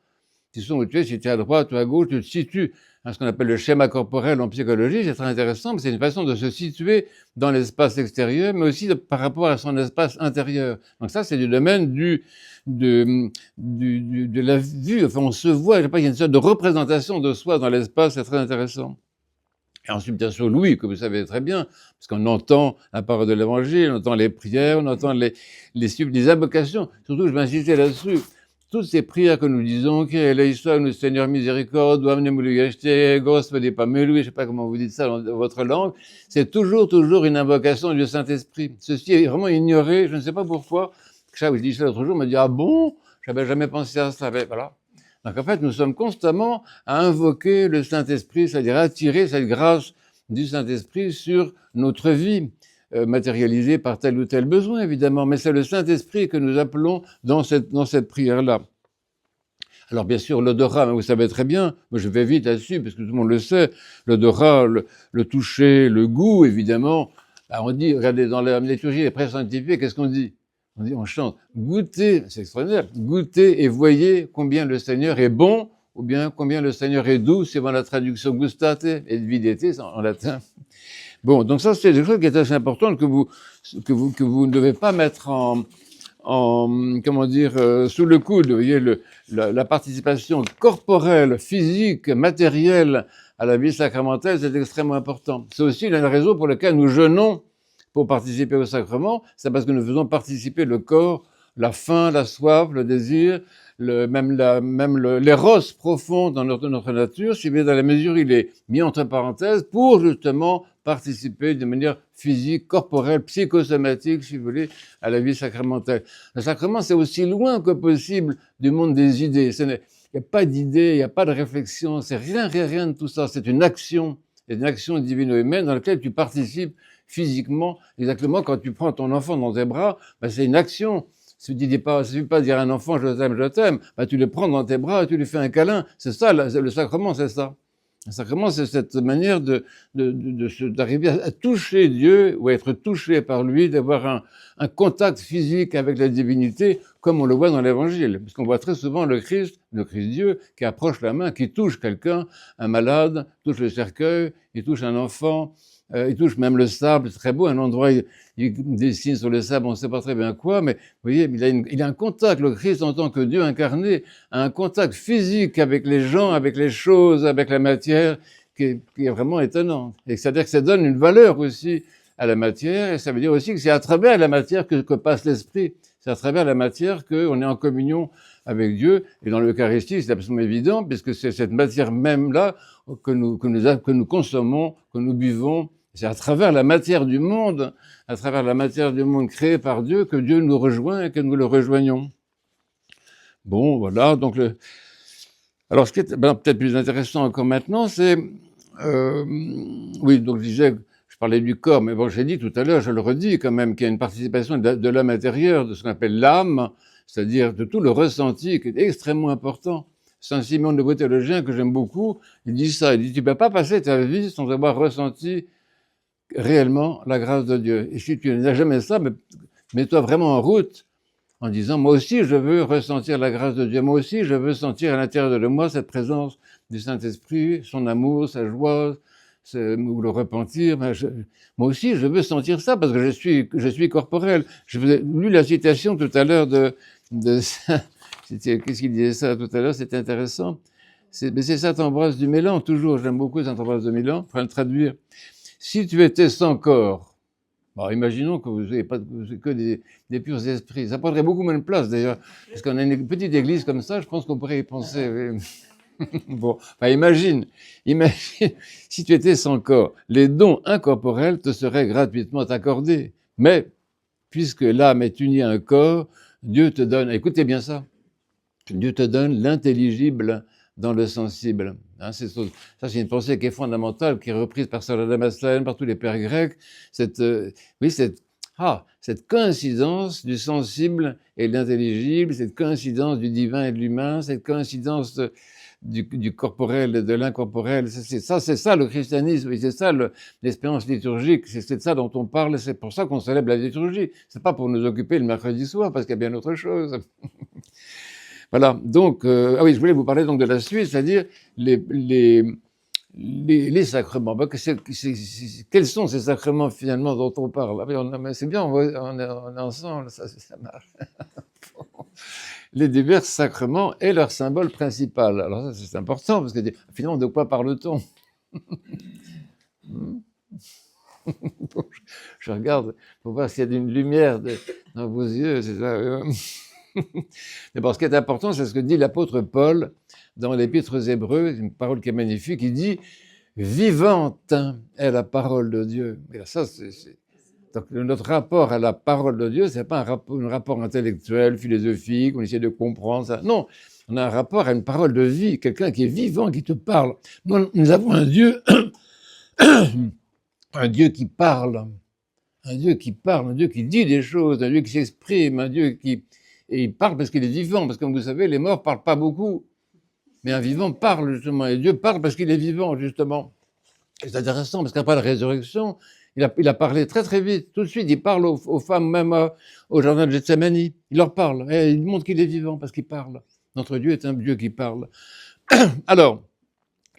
où tu es, si tu es à droite ou à gauche, tu te situes. Ce qu'on appelle le schéma corporel en psychologie, c'est très intéressant, mais c'est une façon de se situer dans l'espace extérieur, mais aussi par rapport à son espace intérieur. Donc ça, c'est du domaine de la vue. Enfin, on se voit, je sais pas, il y a une sorte de représentation de soi dans l'espace, c'est très intéressant. Et ensuite, bien sûr, l'ouïe, que vous savez très bien, parce qu'on entend la parole de l'évangile, on entend les prières, on entend les invocations. Surtout, je vais insister là-dessus. Toutes ces prières que nous disons, que le Seigneur miséricorde, je ne sais pas comment vous dites ça dans votre langue, c'est toujours une invocation du Saint-Esprit. Ceci est vraiment ignoré, je ne sais pas pourquoi. Je dis ça l'autre jour, on m'a dit, ah bon, j'avais jamais pensé à ça. Mais voilà. Donc en fait, nous sommes constamment à invoquer le Saint-Esprit, c'est-à-dire attirer cette grâce du Saint-Esprit sur notre vie, matérialisée par tel ou tel besoin, évidemment. Mais c'est le Saint-Esprit que nous appelons dans cette prière-là. Alors bien sûr, l'odorat, vous savez très bien, moi je vais vite là-dessus, parce que tout le monde le sait, l'odorat, le toucher, le goût, évidemment. Alors on dit, regardez, dans la liturgie des prêtres sanctifiés, qu'est-ce qu'on dit? On chante, goûtez, c'est extraordinaire, goûtez et voyez combien le Seigneur est bon, ou bien combien le Seigneur est doux, c'est dans la traduction gustate et videte en latin. Bon, donc ça c'est quelque chose qui est assez important que vous ne devez pas mettre comment dire, sous le coude. Vous voyez, la participation corporelle, physique, matérielle à la vie sacramentelle, c'est extrêmement important. C'est aussi la raison pour laquelle nous jeûnons pour participer au sacrement, c'est parce que nous faisons participer le corps, la faim, la soif, le désir, même l'éros profond dans notre nature, si bien dans la mesure où il est mis entre parenthèses pour justement participer de manière physique, corporelle, psychosomatique, si vous voulez, à la vie sacramentelle. Le sacrement, c'est aussi loin que possible du monde des idées. Il n'y a pas d'idées, il n'y a pas de réflexion, c'est rien de tout ça. C'est une action divino-humaine dans laquelle tu participes physiquement, exactement quand tu prends ton enfant dans tes bras, ben c'est une action. Ça ne suffit pas de dire à un enfant je t'aime, ben tu le prends dans tes bras et tu lui fais un câlin. C'est ça, le sacrement, c'est ça. Un sacrement, c'est cette manière d'arriver à toucher Dieu ou à être touché par lui, d'avoir un contact physique avec la divinité, comme on le voit dans l'Évangile. Parce qu'on voit très souvent le Christ Dieu, qui approche la main, qui touche quelqu'un, un malade, touche le cercueil, il touche un enfant, il touche même le sable, c'est très beau, un endroit, il dessine sur le sable, on ne sait pas très bien quoi, mais vous voyez, il a un contact, le Christ en tant que Dieu incarné, a un contact physique avec les gens, avec les choses, avec la matière, qui est vraiment étonnant. Et c'est-à-dire que ça donne une valeur aussi à la matière, et ça veut dire aussi que c'est à travers la matière que passe l'esprit, c'est à travers la matière qu'on est en communion avec Dieu, et dans l'Eucharistie, c'est absolument évident, puisque c'est cette matière même-là que nous consommons, que nous buvons. C'est à travers la matière du monde, créée par Dieu, que Dieu nous rejoint et que nous le rejoignons. Bon, voilà, donc alors ce qui est peut-être plus intéressant encore maintenant, c'est... oui, donc je parlais du corps, mais bon, j'ai dit tout à l'heure, je le redis quand même, qu'il y a une participation de l'homme intérieur, de ce qu'on appelle l'âme, c'est-à-dire de tout le ressenti qui est extrêmement important. Saint Simon de Beaune théologien, que j'aime beaucoup, il dit ça, il dit, tu ne peux pas passer ta vie sans avoir ressenti réellement la grâce de Dieu. Et si tu n'as jamais ça, mets-toi vraiment en route en disant, moi aussi je veux ressentir la grâce de Dieu, moi aussi je veux sentir à l'intérieur de moi cette présence du Saint-Esprit, son amour, sa joie, ou le repentir. Moi aussi je veux sentir ça parce que je suis corporel. Je vous ai lu la citation tout à l'heure qu'est-ce qu'il disait ça tout à l'heure, c'était intéressant. C'est saint Ambroise du Milan, toujours, j'aime beaucoup saint Ambroise du Milan, pour le traduire. Si tu étais sans corps, bon, imaginons que vous n'avez pas que des purs esprits. Ça prendrait beaucoup moins de place d'ailleurs, parce qu'on a une petite église comme ça, je pense qu'on pourrait y penser. Bon, enfin, imagine, si tu étais sans corps, les dons incorporels te seraient gratuitement accordés. Mais, puisque l'âme est unie à un corps, Dieu te donne, écoutez bien ça, Dieu te donne l'intelligible dans le sensible. Hein, ça, c'est une pensée qui est fondamentale, qui est reprise par Saint Damascène, par tous les pères grecs. Cette coïncidence du sensible et de l'intelligible, cette coïncidence du divin et de l'humain, cette coïncidence du corporel et de l'incorporel, c'est ça le christianisme, et c'est ça l'espérance liturgique, c'est de ça dont on parle, c'est pour ça qu'on célèbre la liturgie. C'est pas pour nous occuper le mercredi soir, parce qu'il y a bien autre chose. Voilà, donc, oui, je voulais vous parler donc de la suite, c'est-à-dire les sacrements. Quels sont ces sacrements finalement dont on parle? C'est bien, on est ensemble, ça marche. Les divers sacrements et leur symbole principal. Alors ça, c'est important, parce que finalement, de quoi parle-t-on? Je regarde pour voir s'il y a une lumière dans vos yeux, c'est ça. Mais bon, ce qui est important, c'est ce que dit l'apôtre Paul dans l'Épître aux Hébreux, une parole qui est magnifique. Il dit « Vivante est la parole de Dieu ». Et ça, donc notre rapport à la parole de Dieu, c'est pas un rapport intellectuel, philosophique, on essaie de comprendre ça. Non, on a un rapport à une parole de vie, quelqu'un qui est vivant, qui te parle. Nous avons un Dieu, un Dieu qui parle, un Dieu qui dit des choses, un Dieu qui s'exprime, un Dieu qui... Et il parle parce qu'il est vivant, parce que comme vous savez, les morts parlent pas beaucoup. Mais un vivant parle, justement, et Dieu parle parce qu'il est vivant, justement. Et c'est intéressant, parce qu'après la résurrection, il a parlé très très vite, tout de suite, il parle aux femmes, même au jardin de Gethsémani. Il leur parle, et il montre qu'il est vivant, parce qu'il parle. Notre Dieu est un Dieu qui parle. Alors,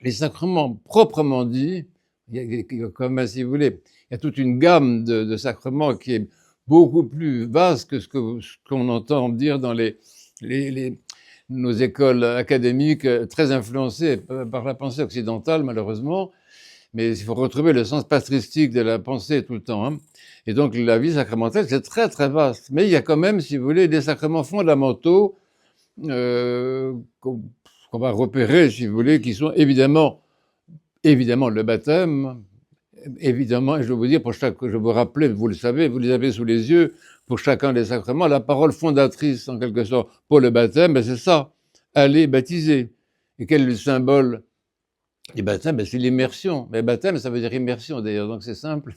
les sacrements proprement dits, il y a comme si vous voulez, il y a toute une gamme de sacrements qui est beaucoup plus vaste que ce qu'on entend dire dans nos écoles académiques, très influencées par la pensée occidentale, malheureusement. Mais il faut retrouver le sens patristique de la pensée tout le temps. Hein. Et donc, la vie sacramentelle, c'est très, très vaste. Mais il y a quand même, si vous voulez, des sacrements fondamentaux qu'on va repérer, si vous voulez, qui sont évidemment le baptême, évidemment, et je vais vous dire, je vous rappeler, vous le savez, vous les avez sous les yeux, pour chacun des sacrements, la parole fondatrice, en quelque sorte, pour le baptême, ben c'est ça, aller baptiser. Et quel est le symbole du baptême? Ben c'est l'immersion. Mais baptême, ça veut dire immersion, d'ailleurs, donc c'est simple.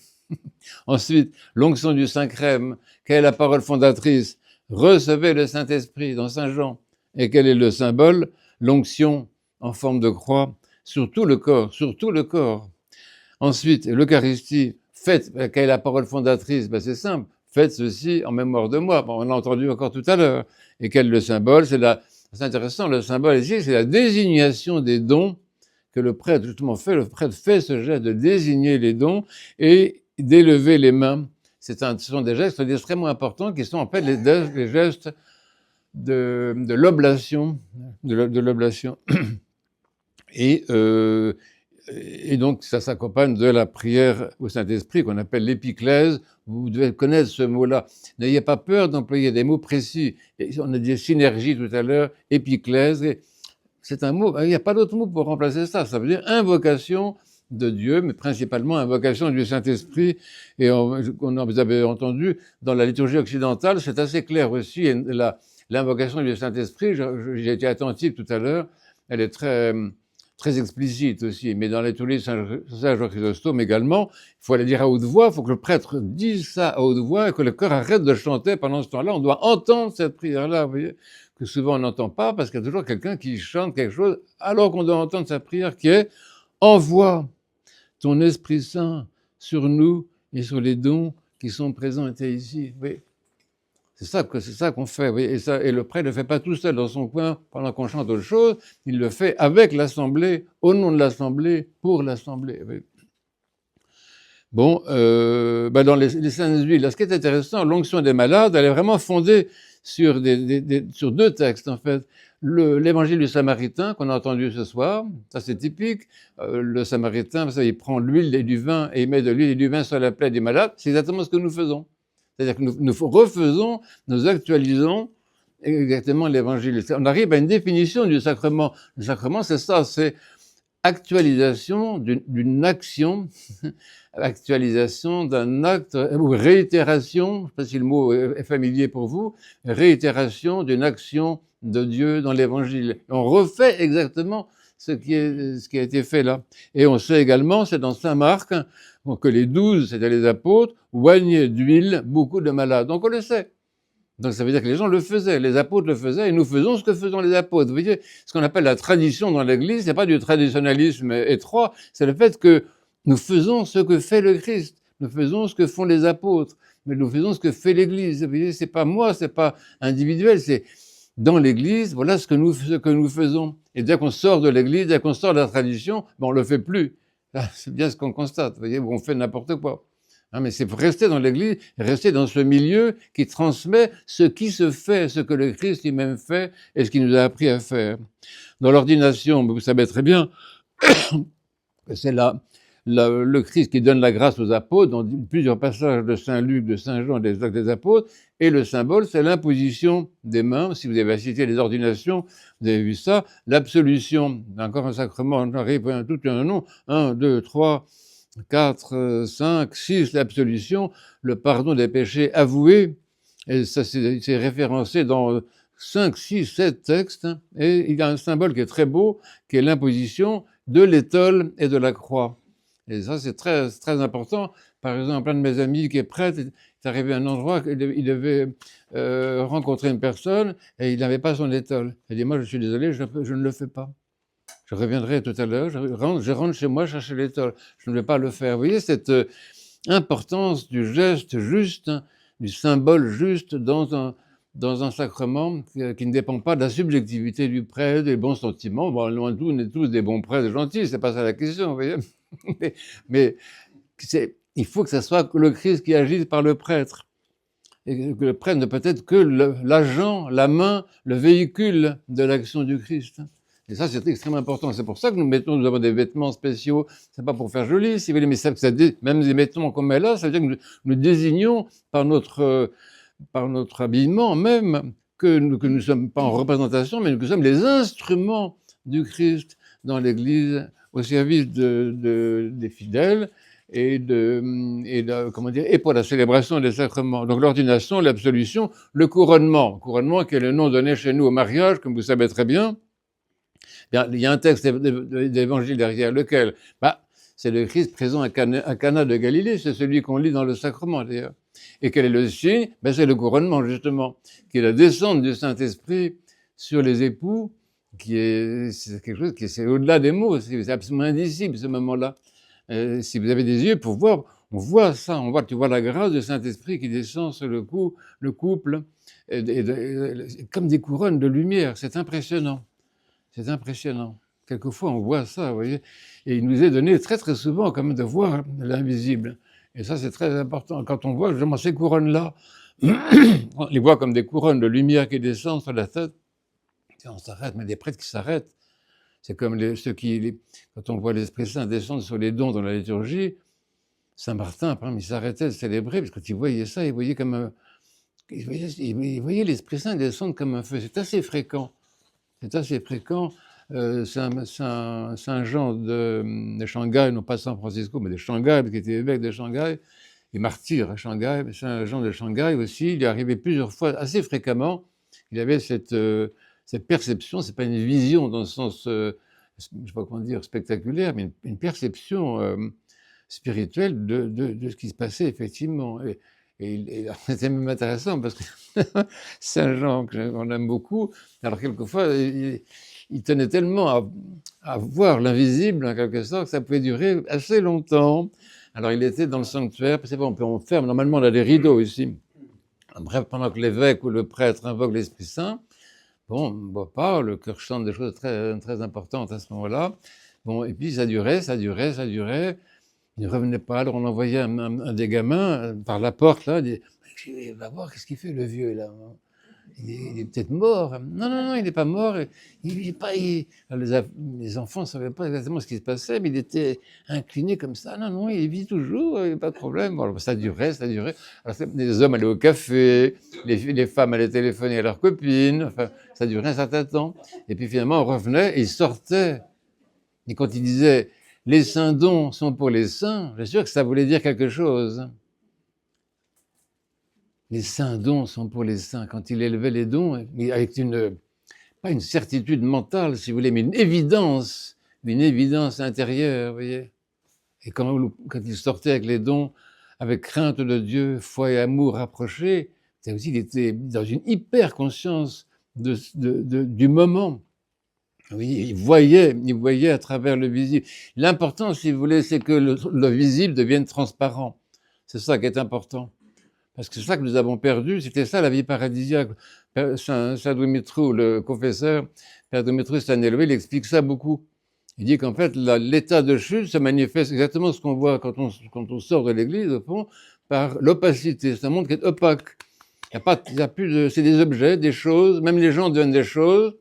Ensuite, l'onction du Saint-Crème, quelle est la parole fondatrice? Recevez le Saint-Esprit dans Saint Jean. Et quel est le symbole? L'onction en forme de croix sur tout le corps, sur tout le corps. Ensuite, l'Eucharistie, faites, quelle est la parole fondatrice? Ben, c'est simple, faites ceci en mémoire de moi. Bon, on l'a entendu encore tout à l'heure. Et quel est le symbole? C'est intéressant, le symbole ici, c'est la désignation des dons que le prêtre justement fait. Le prêtre fait ce geste de désigner les dons et d'élever les mains. Ce sont des gestes extrêmement importants qui sont en fait les gestes de l'oblation, de l'oblation. Et donc, ça s'accompagne de la prière au Saint-Esprit qu'on appelle l'épiclèse. Vous devez connaître ce mot-là. N'ayez pas peur d'employer des mots précis. On a dit synergie tout à l'heure, épiclèse. C'est un mot, il n'y a pas d'autre mot pour remplacer ça. Ça veut dire invocation de Dieu, mais principalement invocation du Saint-Esprit. Et vous avez entendu, dans la liturgie occidentale, c'est assez clair aussi. L'invocation du Saint-Esprit, j'ai été attentif tout à l'heure, elle est très explicite aussi, mais dans les liturgie de Saint Jean Chrysostome également, il faut la dire à haute voix, il faut que le prêtre dise ça à haute voix et que le chœur arrête de chanter pendant ce temps-là. On doit entendre cette prière-là, vous voyez, que souvent on n'entend pas parce qu'il y a toujours quelqu'un qui chante quelque chose alors qu'on doit entendre sa prière qui est « Envoie ton Esprit Saint sur nous et sur les dons qui sont présentés ici. » Oui. C'est ça qu'on fait. Oui. Et le prêtre ne le fait pas tout seul dans son coin pendant qu'on chante autre chose. Il le fait avec l'Assemblée, au nom de l'Assemblée, pour l'Assemblée. Oui. Bon, dans les saintes huiles, ce qui est intéressant, l'onction des malades, elle est vraiment fondée sur deux textes, en fait. L'évangile du Samaritain qu'on a entendu ce soir, ça c'est typique. Le Samaritain, vous savez, il prend l'huile et du vin et il met de l'huile et du vin sur la plaie du malade. C'est exactement ce que nous faisons. C'est-à-dire que nous refaisons, nous actualisons exactement l'évangile. On arrive à une définition du sacrement. Le sacrement, c'est ça, c'est actualisation d'une action, actualisation d'un acte, ou réitération, je ne sais pas si le mot est familier pour vous, réitération d'une action de Dieu dans l'évangile. On refait exactement ce qui a été fait là. Et on sait également, c'est dans Saint Marc, que les 12, c'est-à-dire les apôtres, oignaient d'huile beaucoup de malades. Donc on le sait. Donc ça veut dire que les gens le faisaient, les apôtres le faisaient, et nous faisons ce que faisaient les apôtres. Vous voyez, ce qu'on appelle la tradition dans l'Église, c'est pas du traditionnalisme étroit, c'est le fait que nous faisons ce que fait le Christ, nous faisons ce que font les apôtres, mais nous faisons ce que fait l'Église. Vous voyez, c'est pas moi, c'est pas individuel, c'est dans l'Église, voilà ce que nous faisons. Et dès qu'on sort de l'Église, dès qu'on sort de la tradition, on le fait plus. Là, c'est bien ce qu'on constate, vous voyez, on fait n'importe quoi. Mais c'est rester dans l'Église, rester dans ce milieu qui transmet ce qui se fait, ce que le Christ lui-même fait et ce qu'il nous a appris à faire. Dans l'ordination, vous savez très bien, c'est le Christ qui donne la grâce aux apôtres dans plusieurs passages de Saint Luc, de Saint Jean, des Actes des Apôtres, et le symbole, c'est l'imposition des mains. Si vous avez cité les ordinations, vous avez vu ça. L'absolution, encore un sacrement, j'arrive à tout un nom, 1, 2, 3, 4, 5, 6, l'absolution, le pardon des péchés avoués, et ça c'est référencé dans 5, 6, 7 textes, et il y a un symbole qui est très beau, qui est l'imposition de l'étole et de la croix. Et ça c'est très, très important. Par exemple, un de mes amis qui est prêtre, est arrivé à un endroit, il devait rencontrer une personne, et il n'avait pas son étole. Il dit, moi je suis désolé, je ne le fais pas. Je reviendrai tout à l'heure, je rentre chez moi chercher l'étole. Je ne vais pas le faire. Vous voyez cette importance du geste juste, du symbole juste dans un sacrement qui ne dépend pas de la subjectivité du prêtre, des bons sentiments. Bon, loin de tout, on est tous des bons prêtres gentils, c'est pas ça la question, vous voyez. mais il faut que ce soit le Christ qui agisse par le prêtre. Et que le prêtre ne peut être que l'agent, la main, le véhicule de l'action du Christ. Et ça, c'est extrêmement important. C'est pour ça que nous avons des vêtements spéciaux. C'est pas pour faire joli, si vous voulez, mais même les vêtements qu'on met là, ça veut dire que nous désignons par notre habillement même que nous ne sommes pas en représentation, mais que nous sommes les instruments du Christ dans l'Église au service des fidèles et pour la célébration des sacrements. Donc l'ordination, l'absolution, le couronnement qui est le nom donné chez nous au mariage, comme vous savez très bien. Il y a un texte d'évangile derrière lequel, c'est le Christ présent à Cana de Galilée, c'est celui qu'on lit dans le sacrement d'ailleurs. Et quel est le signe? C'est le couronnement justement, qui est la descente du Saint-Esprit sur les époux c'est quelque chose qui c'est au-delà des mots, c'est absolument indicible ce moment-là. Si vous avez des yeux pour voir, on voit ça, tu vois la grâce du Saint-Esprit qui descend sur le couple, comme des couronnes de lumière. C'est impressionnant. C'est impressionnant. Quelquefois, on voit ça, vous voyez. Et il nous est donné très très souvent quand même de voir l'invisible. Et ça, c'est très important. Quand on voit justement ces couronnes-là, on les voit comme des couronnes de lumière qui descendent sur la tête. On s'arrête, mais des prêtres qui s'arrêtent. C'est comme quand on voit l'Esprit Saint descendre sur les dons dans la liturgie, Saint Martin, par exemple, il s'arrêtait de célébrer, parce que quand il voyait ça, il voyait comme il voyait l'Esprit Saint descendre comme un feu. C'est assez fréquent. C'est assez fréquent. Saint Jean de Shanghai, non pas San Francisco, mais de Shanghai, qui était évêque de Shanghai, et martyr à Shanghai, Saint Jean de Shanghai aussi, il est arrivé plusieurs fois, assez fréquemment, il avait cette perception, c'est pas une vision dans le sens, je sais pas comment dire, spectaculaire, mais une perception spirituelle de ce qui se passait effectivement. Et c'était même intéressant parce que Saint Jean, qu'on aime beaucoup, alors quelquefois, il tenait tellement à voir l'invisible, en quelque sorte, que ça pouvait durer assez longtemps. Alors il était dans le sanctuaire, c'est bon, on ferme, normalement on a des rideaux ici. Bref, pendant que l'évêque ou le prêtre invoque l'Esprit Saint, bon, on ne voit pas, le cœur chante des choses très, très importantes à ce moment-là. Bon, et puis ça durait. Il ne revenait pas, alors on envoyait un des gamins par la porte, là, il dit, va voir, qu'est-ce qu'il fait le vieux, là? Il est peut-être mort. Non, il n'est pas mort. Les enfants ne savaient pas exactement ce qui se passait, mais il était incliné comme ça. Non, il vit toujours, il n'y a pas de problème. Bon, alors, ça durait. Alors, les hommes allaient au café, les femmes allaient téléphoner à leurs copines. Enfin, ça durait un certain temps. Et puis finalement, on revenait et il sortait. Et quand il disait « les saints dons sont pour les saints », bien sûr que ça voulait dire quelque chose. Les saints dons sont pour les saints. Quand il élevait les dons, avec pas une certitude mentale, si vous voulez, mais une évidence intérieure, vous voyez. Et quand il sortait avec les dons, avec crainte de Dieu, foi et amour rapprochés, c'est aussi, il était dans une hyper conscience du moment. Oui, il voyait à travers le visible. L'important, si vous voulez, c'est que le visible devienne transparent. C'est ça qui est important. Parce que c'est ça que nous avons perdu, c'était ça la vie paradisiaque. Saint Dumitru, le confesseur, Père Dumitru Stanello, il explique ça beaucoup. Il dit qu'en fait, l'état de chute se manifeste exactement ce qu'on voit quand on sort de l'église, au fond, par l'opacité. C'est un monde qui est opaque. Il y a plus de, c'est des objets, des choses, même les gens deviennent des choses.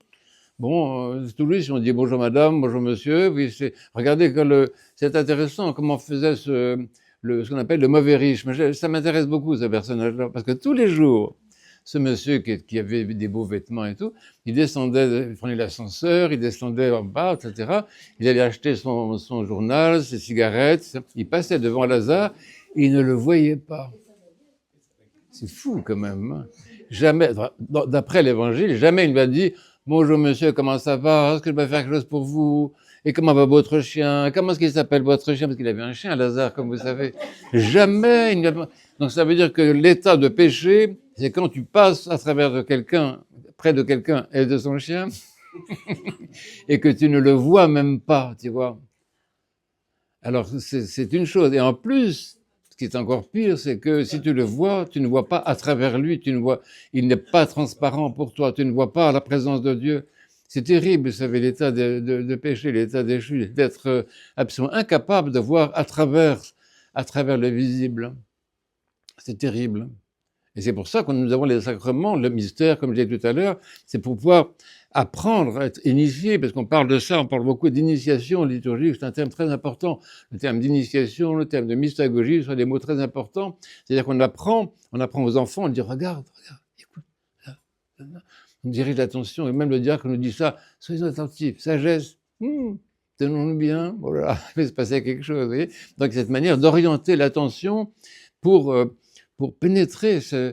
Bon, toujours, si on dit bonjour madame, bonjour monsieur, oui, regardez que c'est intéressant comment faisait ce qu'on appelle le mauvais riche. Mais ça m'intéresse beaucoup, ce personnage-là, parce que tous les jours, ce monsieur qui avait des beaux vêtements et tout, il descendait, il prenait l'ascenseur, il descendait en bas, etc. Il allait acheter son journal, ses cigarettes, il passait devant Lazare, et il ne le voyait pas. C'est fou quand même. Hein. Jamais, d'après l'évangile, jamais il lui a dit « Bonjour monsieur, comment ça va? Est-ce que je peux faire quelque chose pour vous? Et comment va votre chien? Comment est-ce qu'il s'appelle votre chien ?» Parce qu'il avait un chien, Lazare, comme vous savez. Jamais il n'y a pas... Donc ça veut dire que l'état de péché, c'est quand tu passes à travers de quelqu'un, près de quelqu'un et de son chien, et que tu ne le vois même pas, tu vois. Alors c'est une chose. Et en plus, ce qui est encore pire, c'est que si tu le vois, tu ne vois pas à travers lui, il n'est pas transparent pour toi, tu ne vois pas la présence de Dieu. C'est terrible, vous savez, l'état de péché, l'état déchu, d'être absolument incapable de voir à travers le visible. C'est terrible. Et c'est pour ça que nous avons les sacrements, le mystère, comme j'ai dit tout à l'heure, c'est pour pouvoir apprendre à être initié, parce qu'on parle de ça, on parle beaucoup d'initiation liturgique, c'est un terme très important. Le terme d'initiation, le terme de mystagogie, ce sont des mots très importants. C'est-à-dire qu'on apprend aux enfants, on dit regarde, écoute, là. On dirige l'attention, et même le diacre nous dit ça, soyez attentifs, sagesse, tenons-nous bien, voilà, il va se passer quelque chose, vous voyez. Donc cette manière d'orienter l'attention pour pénétrer cette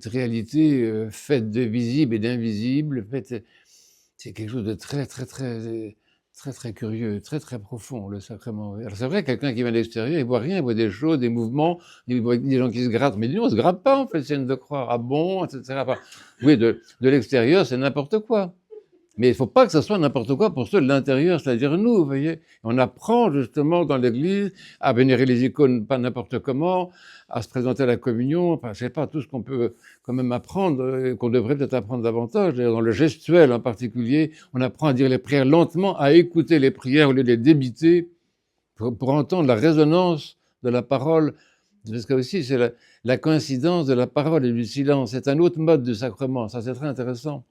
réalité faite de visible et d'invisible. C'est quelque chose de très, très, très, très très curieux, très très profond, le sacrement. Oui. Alors c'est vrai, quelqu'un qui vient de l'extérieur, il voit rien, il voit des choses, des mouvements, il voit des gens qui se grattent. Mais nous, on se gratte pas, en fait, c'est une de croire. Ah bon, etc. Enfin, oui, de l'extérieur, c'est n'importe quoi. Mais il ne faut pas que ce soit n'importe quoi pour ceux de l'intérieur, c'est-à-dire nous, vous voyez. On apprend justement dans l'Église à vénérer les icônes pas n'importe comment, à se présenter à la communion, enfin, je sais pas, tout ce qu'on peut quand même apprendre, qu'on devrait peut-être apprendre davantage. D'ailleurs, dans le gestuel en particulier, on apprend à dire les prières lentement, à écouter les prières au lieu de les débiter, pour entendre la résonance de la parole. Parce que aussi, c'est la coïncidence de la parole et du silence. C'est un autre mode de sacrement, ça c'est très intéressant.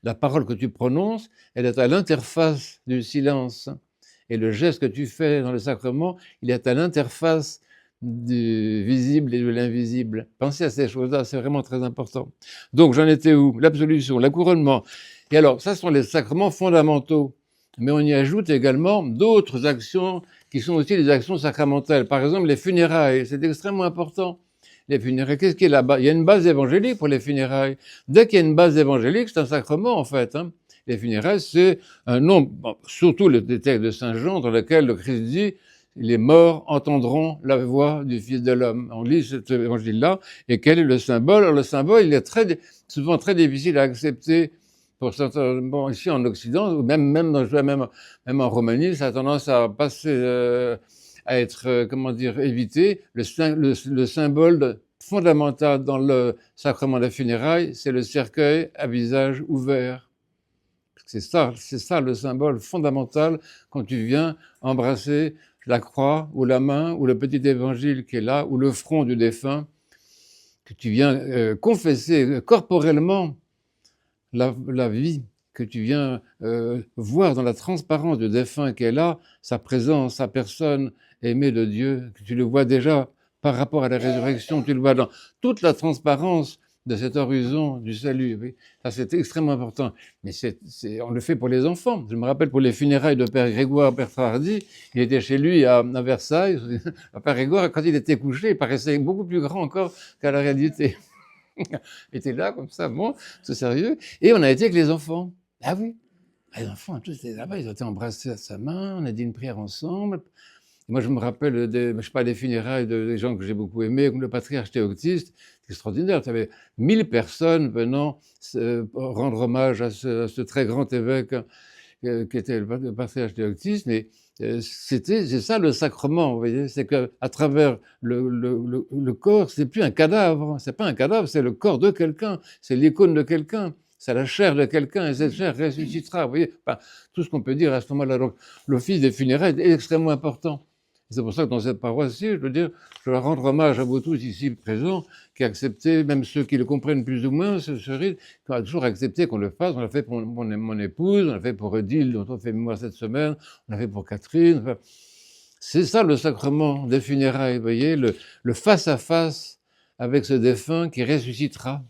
La parole que tu prononces, elle est à l'interface du silence. Et le geste que tu fais dans le sacrement, il est à l'interface du visible et de l'invisible. Pensez à ces choses-là, c'est vraiment très important. Donc, j'en étais où? L'absolution, l'accouronnement. Et alors, ça sont les sacrements fondamentaux. Mais on y ajoute également d'autres actions qui sont aussi des actions sacramentelles. Par exemple, les funérailles, c'est extrêmement important. Les funérailles, qu'est-ce qui est là-bas? Il y a une base évangélique pour les funérailles. Dès qu'il y a une base évangélique, c'est un sacrement, en fait. Hein. Les funérailles, c'est un nom, bon, surtout le texte de Saint Jean, dans lequel le Christ dit « Les morts entendront la voix du Fils de l'homme ». On lit cet évangile-là. Et quel est le symbole? Alors, le symbole, il est souvent très difficile à accepter pour certains, bon, ici en Occident, ou même en Roumanie, ça a tendance à passer... à être, comment dire, évité. Le symbole fondamental dans le sacrement de la funéraille, c'est le cercueil à visage ouvert. C'est ça le symbole fondamental quand tu viens embrasser la croix ou la main ou le petit évangile qui est là ou le front du défunt, que tu viens confesser corporellement la vie, que tu viens voir dans la transparence du défunt qui est là, sa présence, sa personne aimée de Dieu, que tu le vois déjà par rapport à la résurrection, tu le vois dans toute la transparence de cet horizon du salut. Oui. Ça, c'est extrêmement important. Mais on le fait pour les enfants. Je me rappelle pour les funérailles de Père Grégoire Bertrardi, il était chez lui à Versailles. Père Grégoire, quand il était couché, il paraissait beaucoup plus grand encore qu'à la réalité. Il était là, comme ça, bon, c'est sérieux. Et on a été avec les enfants. Ah oui, les enfants, tous étaient là-bas, ils ont été embrassés à sa main, on a dit une prière ensemble. Et moi, je me rappelle des funérailles des gens que j'ai beaucoup aimés, comme le patriarche Théoctiste, c'est extraordinaire. Tu avais 1000 personnes venant rendre hommage à ce très grand évêque qui était le patriarche Théoctiste, mais c'est ça le sacrement, vous voyez, c'est qu'à travers le corps, c'est plus un cadavre, c'est pas un cadavre, c'est le corps de quelqu'un, c'est l'icône de quelqu'un. C'est la chair de quelqu'un et cette chair ressuscitera. Vous voyez, enfin, tout ce qu'on peut dire à ce moment-là. Donc, l'office des funérailles est extrêmement important. C'est pour ça que dans cette paroisse-ci, je veux dire, je dois rendre hommage à vous tous ici présents qui acceptez, même ceux qui le comprennent plus ou moins, ce rite, qui ont toujours accepté qu'on le fasse. On l'a fait pour mon épouse, on l'a fait pour Odile, dont on fait mémoire cette semaine, on l'a fait pour Catherine. Enfin, c'est ça le sacrement des funérailles, vous voyez, le face-à-face avec ce défunt qui ressuscitera.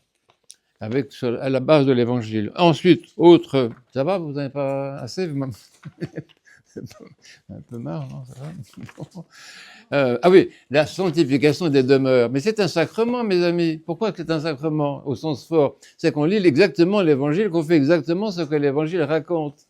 À la base de l'évangile. Ensuite, ça va, vous n'avez pas assez c'est un peu marre, non, ça va ah oui, la sanctification des demeures. Mais c'est un sacrement, mes amis. Pourquoi c'est un sacrement, au sens fort? C'est qu'on lit exactement l'évangile, qu'on fait exactement ce que l'évangile raconte.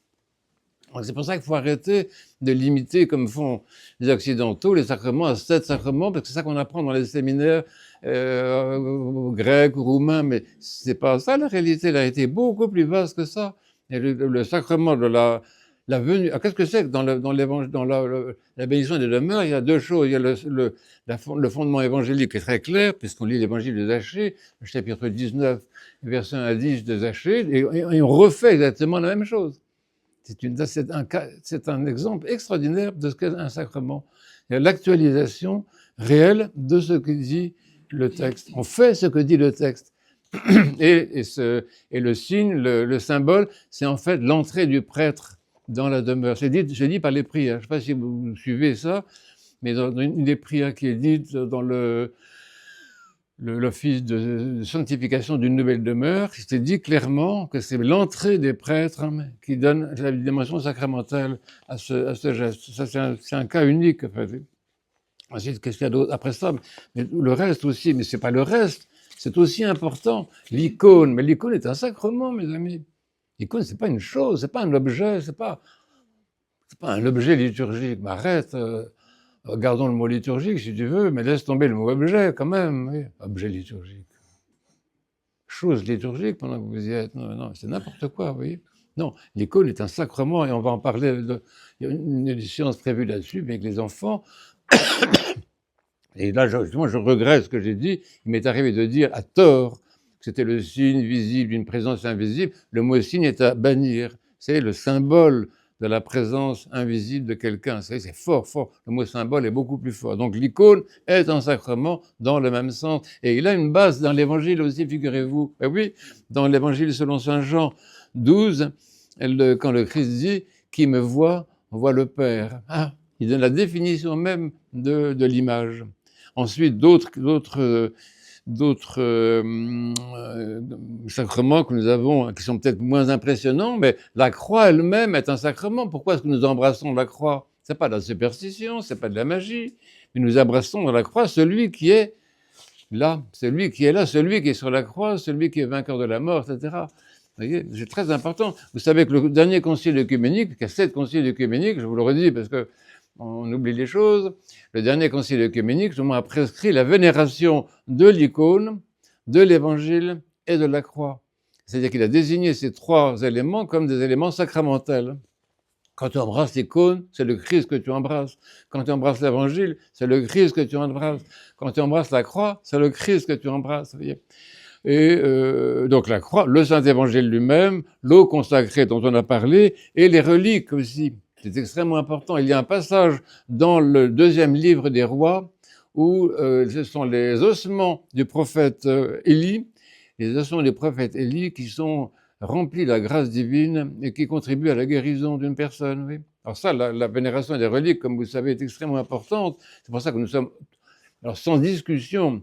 Donc c'est pour ça qu'il faut arrêter de limiter, comme font les Occidentaux, les sacrements à 7 sacrements, parce que c'est ça qu'on apprend dans les séminaires grecs ou roumains, mais c'est pas ça la réalité. La réalité est beaucoup plus vaste que ça. Et le sacrement de la venue. Qu'est-ce que c'est que dans la bénédiction des demeures, il y a deux choses. Il y a le fondement évangélique qui est très clair, puisqu'on lit l'évangile de Zachée, le chapitre 19, verset 1 à 10 de Zachée, et on refait exactement la même chose. C'est un exemple extraordinaire de ce qu'est un sacrement. Il y a l'actualisation réelle de ce que dit le texte. On fait ce que dit le texte. Et le signe, le symbole, c'est en fait l'entrée du prêtre dans la demeure. C'est dit par les prières. Je ne sais pas si vous suivez ça, mais dans une des prières qui est dite dans l'office de sanctification d'une nouvelle demeure, c'était dit clairement que c'est l'entrée des prêtres qui donne la dimension sacramentale à ce geste. Ça, c'est un cas unique. En fait. Ensuite, qu'est-ce qu'il y a d'autre après ça? Mais le reste aussi, mais c'est pas le reste, c'est aussi important. L'icône, mais l'icône est un sacrement, mes amis. L'icône, c'est pas une chose, c'est pas un objet, c'est pas c'est pas un objet liturgique. Mais arrête, gardons le mot liturgique si tu veux, mais laisse tomber le mot objet quand même. Oui. Objet liturgique. Chose liturgique pendant que vous y êtes. Non, non, c'est n'importe quoi, vous voyez. Non, l'icône est un sacrement et on va en parler. Il y a une séance prévue là-dessus, mais avec les enfants. Et là, justement, je regrette ce que j'ai dit. Il m'est arrivé de dire à tort que c'était le signe visible d'une présence invisible. Le mot signe est à bannir. C'est le symbole de la présence invisible de quelqu'un. C'est fort, fort. Le mot symbole est beaucoup plus fort. Donc l'icône est un sacrement dans le même sens. Et il a une base dans l'évangile aussi, figurez-vous. Ben oui, dans l'évangile selon saint Jean 12, quand le Christ dit « Qui me voit, voit le Père ». Ah, il donne la définition même de l'image. Ensuite, d'autres sacrements que nous avons, qui sont peut-être moins impressionnants, mais la croix elle-même est un sacrement. Pourquoi est-ce que nous embrassons la croix? C'est pas de la superstition, c'est pas de la magie, mais nous embrassons dans la croix celui qui est là, celui qui est là, celui qui est sur la croix, celui qui est vainqueur de la mort, etc. Vous voyez, c'est très important. Vous savez que le dernier concile œcuménique, il y a 7 conciles œcuméniques, je vous le redis parce que on oublie les choses. Le dernier concile œcuménique a prescrit la vénération de l'icône, de l'évangile et de la croix. C'est-à-dire qu'il a désigné ces 3 éléments comme des éléments sacramentels. Quand tu embrasses l'icône, c'est le Christ que tu embrasses. Quand tu embrasses l'évangile, c'est le Christ que tu embrasses. Quand tu embrasses la croix, c'est le Christ que tu embrasses. Vous voyez. Et donc la croix, le Saint-Évangile lui-même, l'eau consacrée dont on a parlé, et les reliques aussi. C'est extrêmement important. Il y a un passage dans le 2e livre des rois où ce sont les ossements du prophète Élie, les ossements du prophète Élie qui sont remplis de la grâce divine et qui contribuent à la guérison d'une personne. Oui. Alors ça, la vénération des reliques, comme vous le savez, est extrêmement importante. C'est pour ça que nous sommes, alors sans discussion,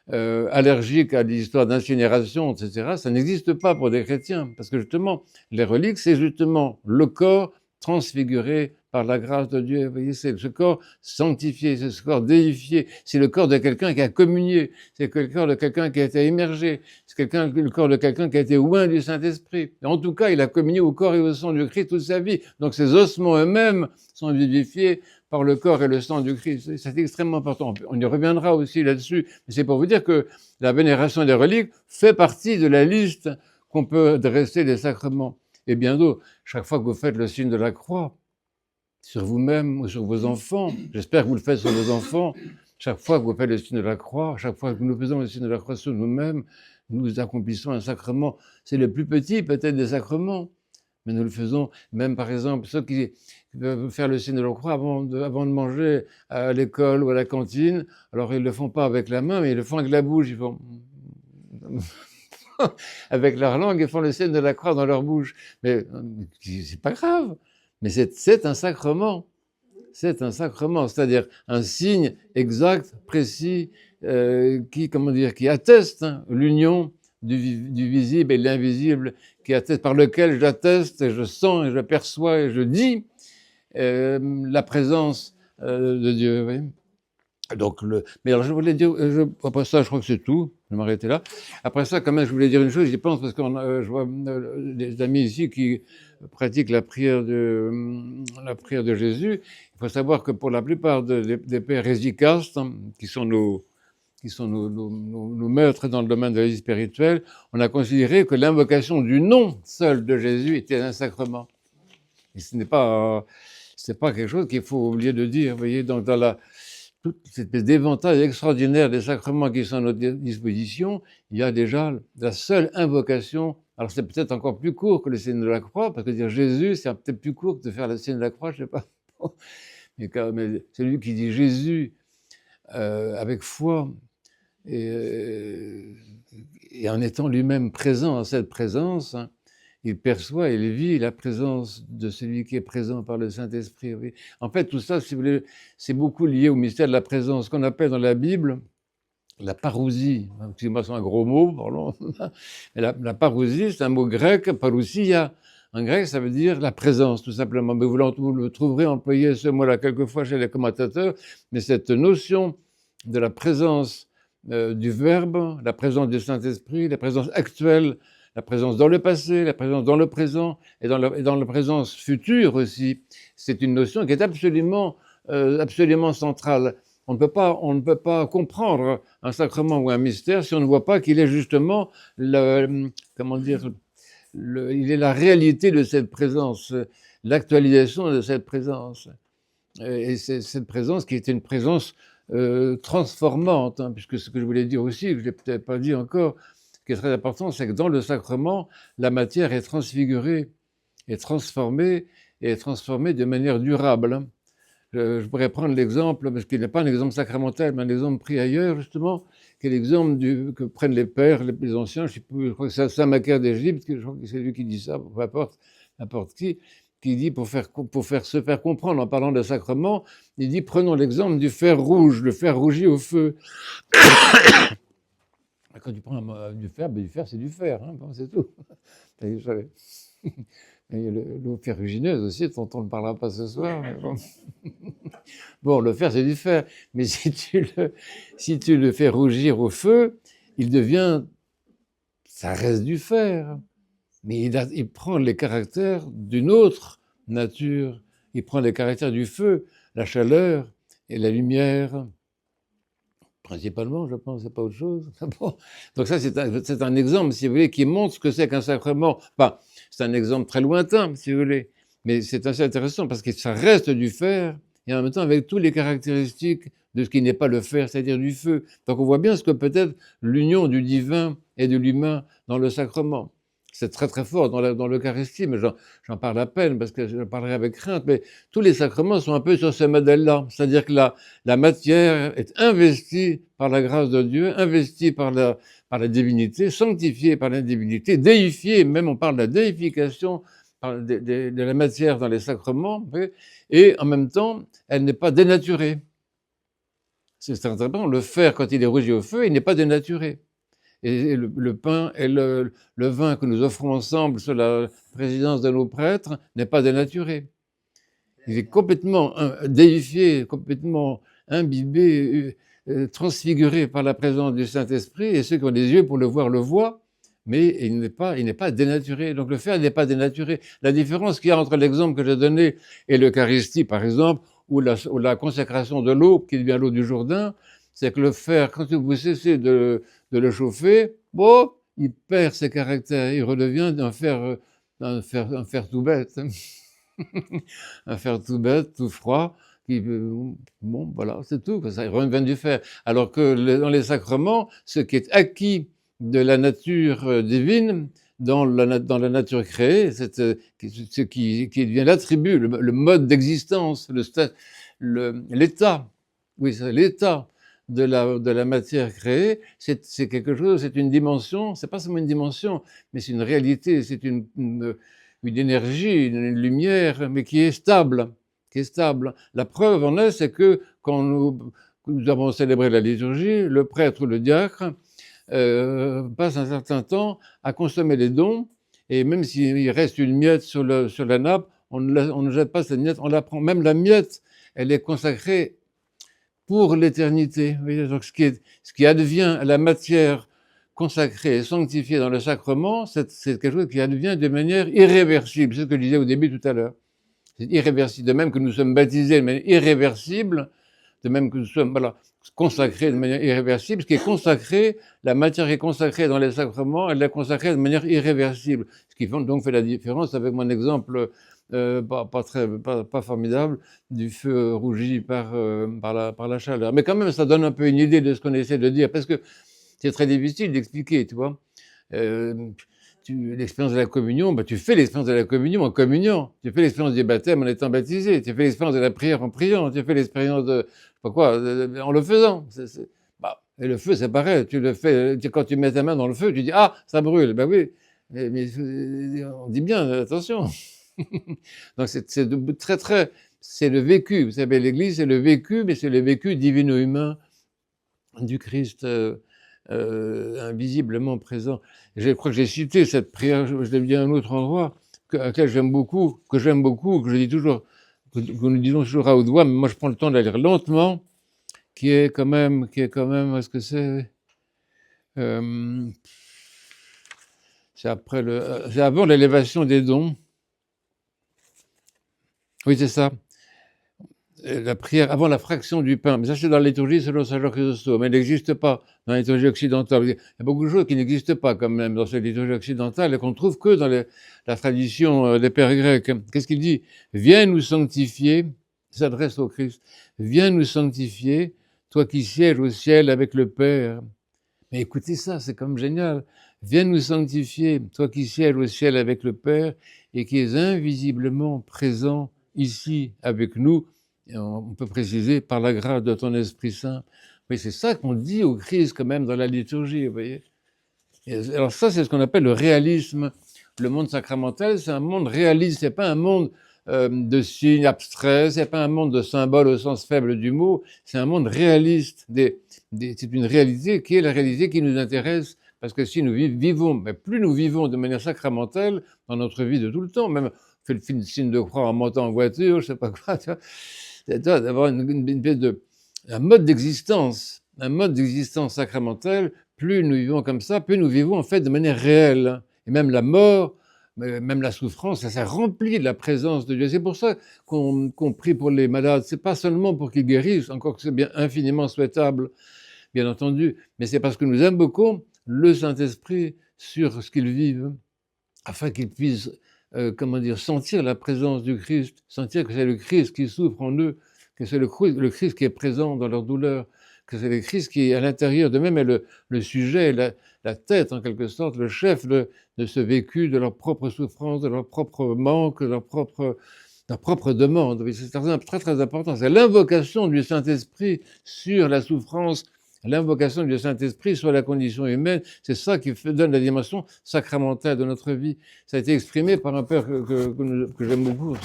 allergiques à l'histoire d'incinération, etc. Ça n'existe pas pour des chrétiens, parce que justement, les reliques, c'est justement le corps transfiguré par la grâce de Dieu. Vous voyez, c'est ce corps sanctifié, c'est ce corps déifié, c'est le corps de quelqu'un qui a communié, c'est le corps de quelqu'un qui a été émergé, c'est le corps de quelqu'un qui a été oint du Saint-Esprit. En tout cas, il a communié au corps et au sang du Christ toute sa vie. Donc ces ossements eux-mêmes sont vivifiés par le corps et le sang du Christ. C'est extrêmement important. On y reviendra aussi là-dessus. Mais c'est pour vous dire que la vénération des reliques fait partie de la liste qu'on peut dresser des sacrements. Et bien d'autres, chaque fois que vous faites le signe de la croix, sur vous-même ou sur vos enfants, j'espère que vous le faites sur vos enfants, chaque fois que vous faites le signe de la croix, chaque fois que nous faisons le signe de la croix sur nous-mêmes, nous accomplissons un sacrement. C'est le plus petit peut-être des sacrements, mais nous le faisons, même par exemple, ceux qui veulent faire le signe de la croix avant de manger à l'école ou à la cantine, alors ils ne le font pas avec la main, mais ils le font avec la bouche, ils font... avec leur langue, ils font le signe de la croix dans leur bouche. Mais c'est pas grave. Mais c'est un sacrement. C'est un sacrement, c'est-à-dire un signe exact, précis, qui atteste l'union du visible et de l'invisible, par lequel j'atteste et je sens et je perçois et je dis la présence de Dieu. Oui. Donc, mais alors je voulais dire, après ça, je crois que c'est tout. Je vais m'arrêter là. Après ça, quand même, je voulais dire une chose. J'y pense parce que je vois des amis ici qui pratiquent la prière de Jésus. Il faut savoir que pour la plupart des pères hésychastes, qui sont nos maîtres dans le domaine de la vie spirituelle, on a considéré que l'invocation du nom seul de Jésus était un sacrement. Et ce n'est pas quelque chose qu'il faut oublier de dire. Vous voyez, donc dans toute cette espèce d'éventail extraordinaire des sacrements qui sont à notre disposition, il y a déjà la seule invocation. Alors c'est peut-être encore plus court que le signe de la croix, parce que dire Jésus, c'est peut-être plus court que de faire le signe de la croix, je ne sais pas. Mais celui qui dit Jésus avec foi et en étant lui-même présent à cette présence, hein, il perçoit, il vit la présence de celui qui est présent par le Saint-Esprit. Oui. En fait, tout ça, si vous voulez, c'est beaucoup lié au mystère de la présence, qu'on appelle dans la Bible la parousie. Excusez-moi, c'est un gros mot, pardon. Mais la parousie, c'est un mot grec, parousia. En grec, ça veut dire la présence, tout simplement. Mais vous le trouverez employé ce mot-là quelquefois chez les commentateurs, mais cette notion de la présence du Verbe, la présence du Saint-Esprit, la présence actuelle la présence dans le passé, la présence dans le présent et dans la présence future aussi. C'est une notion qui est absolument centrale. On ne peut pas comprendre un sacrement ou un mystère si on ne voit pas qu'il est justement comment dire, il est la réalité de cette présence, l'actualisation de cette présence. Et c'est cette présence qui est une présence transformante, hein, puisque ce que je voulais dire aussi, que je n'ai peut-être pas dit encore, ce qui est très important, c'est que dans le sacrement, la matière est transfigurée, est transformée, et est transformée de manière durable. Hein. Je pourrais prendre l'exemple, parce qu'il n'est pas un exemple sacramentel, mais un exemple pris ailleurs, justement, qui est l'exemple que prennent les pères, les anciens, je crois que c'est Saint Macaire d'Égypte, je crois que c'est lui qui dit ça, peu importe qui dit, pour se faire comprendre en parlant de sacrement, il dit, prenons l'exemple du fer rouge, le fer rougi au feu. Quand tu prends du fer c'est du fer, hein, bon, c'est tout. L'eau ferrugineuse aussi, dont on ne parlera pas ce soir. Bon. Bon, le fer, c'est du fer, mais si tu le fais rougir au feu, ça reste du fer. Mais il prend les caractères d'une autre nature. Il prend les caractères du feu, la chaleur et la lumière. Principalement, je pense, c'est pas autre chose. Bon. Donc ça, c'est un exemple, si vous voulez, qui montre ce que c'est qu'un sacrement. Enfin, c'est un exemple très lointain, si vous voulez. Mais c'est assez intéressant parce que ça reste du fer et en même temps avec toutes les caractéristiques de ce qui n'est pas le fer, c'est-à-dire du feu. Donc on voit bien ce que peut être l'union du divin et de l'humain dans le sacrement. C'est très très fort dans l'Eucharistie, mais j'en parle à peine parce que je parlerai avec crainte, mais tous les sacrements sont un peu sur ce modèle-là. C'est-à-dire que la matière est investie par la grâce de Dieu, investie par la divinité, sanctifiée par la divinité, déifiée, même on parle de la déification de la matière dans les sacrements, et en même temps, elle n'est pas dénaturée. C'est très important. Le fer, quand il est rougi au feu, il n'est pas dénaturé. Et le pain et le vin que nous offrons ensemble sous la présidence de nos prêtres n'est pas dénaturé. Il est complètement déifié, complètement imbibé, transfiguré par la présence du Saint-Esprit, et ceux qui ont des yeux pour le voient, mais il n'est pas dénaturé. Donc le fer n'est pas dénaturé. La différence qu'il y a entre l'exemple que j'ai donné et l'Eucharistie, par exemple, ou la consécration de l'eau, qui devient l'eau du Jourdain, c'est que le fer, quand vous cessez de le chauffer, bon, il perd ses caractères, il redevient un fer tout bête, un fer tout bête, tout froid, bon, voilà, c'est tout, ça revient du fer. Alors que dans les sacrements, ce qui est acquis de la nature divine, dans la nature créée, ce qui devient l'attribut, le mode d'existence, l'état, oui, c'est l'état de la matière créée, c'est quelque chose, c'est une dimension, c'est pas seulement une dimension, mais c'est une réalité, c'est une énergie, une lumière, mais qui est stable, La preuve en est, c'est que quand nous avons célébré la liturgie, le prêtre ou le diacre passe un certain temps à consommer les dons, et même s'il reste une miette sur la nappe, on ne jette pas cette miette, on la prend. Même la miette, elle est consacrée pour l'éternité. Donc ce qui advient la matière consacrée et sanctifiée dans le sacrement, c'est quelque chose qui advient de manière irréversible. C'est ce que je disais au début tout à l'heure. C'est irréversible. De même que nous sommes baptisés de manière irréversible, de même que nous sommes consacrés de manière irréversible, ce qui est consacré, la matière qui est consacrée dans les sacrements, elle est consacrée de manière irréversible. Ce qui donc fait la différence avec mon exemple pas formidable du feu rougi par la chaleur. Mais quand même, ça donne un peu une idée de ce qu'on essaie de dire, parce que c'est très difficile d'expliquer, tu vois. L'expérience de la communion, tu fais l'expérience de la communion en communiant. Tu fais l'expérience du baptême en étant baptisé. Tu fais l'expérience de la prière en priant. Tu fais l'expérience en le faisant. Et le feu, c'est pareil. Tu le fais, quand tu mets ta main dans le feu, tu dis, ah, ça brûle. Ben oui. Mais on dit bien, attention. Donc c'est c'est le vécu. Vous savez, l'Église, c'est le vécu, mais c'est le vécu divino-humain du Christ invisiblement présent. Je crois que j'ai cité cette prière, je l'ai dit à un autre endroit, à laquelle j'aime beaucoup, que je dis toujours, que nous disons toujours à haute voix, mais moi je prends le temps de la lire lentement, qui est quand même, est-ce que c'est c'est avant l'élévation des dons. Oui, c'est ça. La prière avant la fraction du pain. Mais ça, c'est dans la liturgie selon Saint Jean Chrysostome. Elle n'existe pas dans la liturgie occidentale. Il y a beaucoup de choses qui n'existent pas quand même dans cette liturgie occidentale et qu'on trouve que dans la tradition des pères grecs. Qu'est-ce qu'il dit? Viens nous sanctifier, il s'adresse au Christ. Viens nous sanctifier, toi qui sièges au ciel avec le Père. Mais écoutez ça, c'est comme génial. Viens nous sanctifier, toi qui sièges au ciel avec le Père et qui es invisiblement présent ici avec nous. Et on peut préciser par la grâce de ton Esprit Saint. Oui, c'est ça qu'on dit au Christ quand même dans la liturgie, vous voyez. Et alors ça, c'est ce qu'on appelle le réalisme. Le monde sacramentel, c'est un monde réaliste, c'est pas un monde de signes abstraits, c'est pas un monde de symboles au sens faible du mot, c'est un monde réaliste. C'est une réalité qui est la réalité qui nous intéresse, parce que si nous vivons, mais plus nous vivons de manière sacramentelle dans notre vie de tout le temps, même fait le signe de croix en montant en voiture, je sais pas quoi, tu vois, d'avoir un mode d'existence sacramentelle, plus nous vivons comme ça, plus nous vivons en fait de manière réelle. Et même la mort, même la souffrance, ça remplit de la présence de Dieu. C'est pour ça qu'on prie pour les malades. C'est pas seulement pour qu'ils guérissent, encore que c'est bien infiniment souhaitable, bien entendu, mais c'est parce que nous invoquons le Saint-Esprit sur ce qu'ils vivent, afin qu'ils puissent, sentir la présence du Christ, sentir que c'est le Christ qui souffre en eux, que c'est le Christ qui est présent dans leur douleur, que c'est le Christ qui, à l'intérieur d'eux-mêmes, est le sujet, la tête, en quelque sorte, le chef de ce vécu, de leur propre souffrance, de leur propre manque, de leur propre demande. C'est très, très important. C'est l'invocation du Saint-Esprit sur la souffrance, l'invocation du Saint-Esprit sur la condition humaine. C'est ça qui donne la dimension sacramentale de notre vie. Ça a été exprimé par un père que j'aime beaucoup,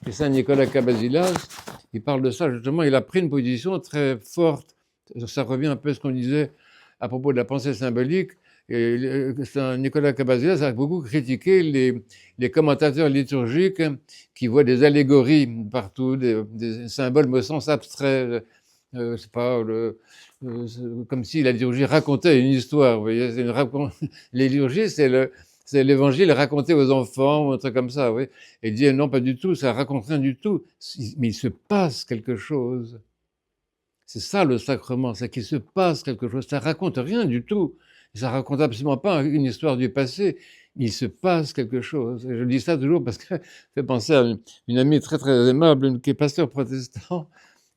c'est Saint Nicolas Cabasilas. Il parle de ça, justement. Il a pris une position très forte. Ça revient un peu à ce qu'on disait à propos de la pensée symbolique. Et Saint Nicolas Cabasilas a beaucoup critiqué les commentateurs liturgiques qui voient des allégories partout, des symboles au sens abstrait. C'est pas comme si la liturgie racontait une histoire. Vous voyez, les liturgies, c'est l'évangile raconté aux enfants, ou un truc comme ça. Oui. Et il dit non, pas du tout, ça raconte rien du tout. Mais il se passe quelque chose. C'est ça le sacrement, c'est qu'il se passe quelque chose. Ça raconte rien du tout. Ça raconte absolument pas une histoire du passé. Il se passe quelque chose. Et je dis ça toujours parce que ça fait penser à une amie très très aimable, qui est pasteur protestant.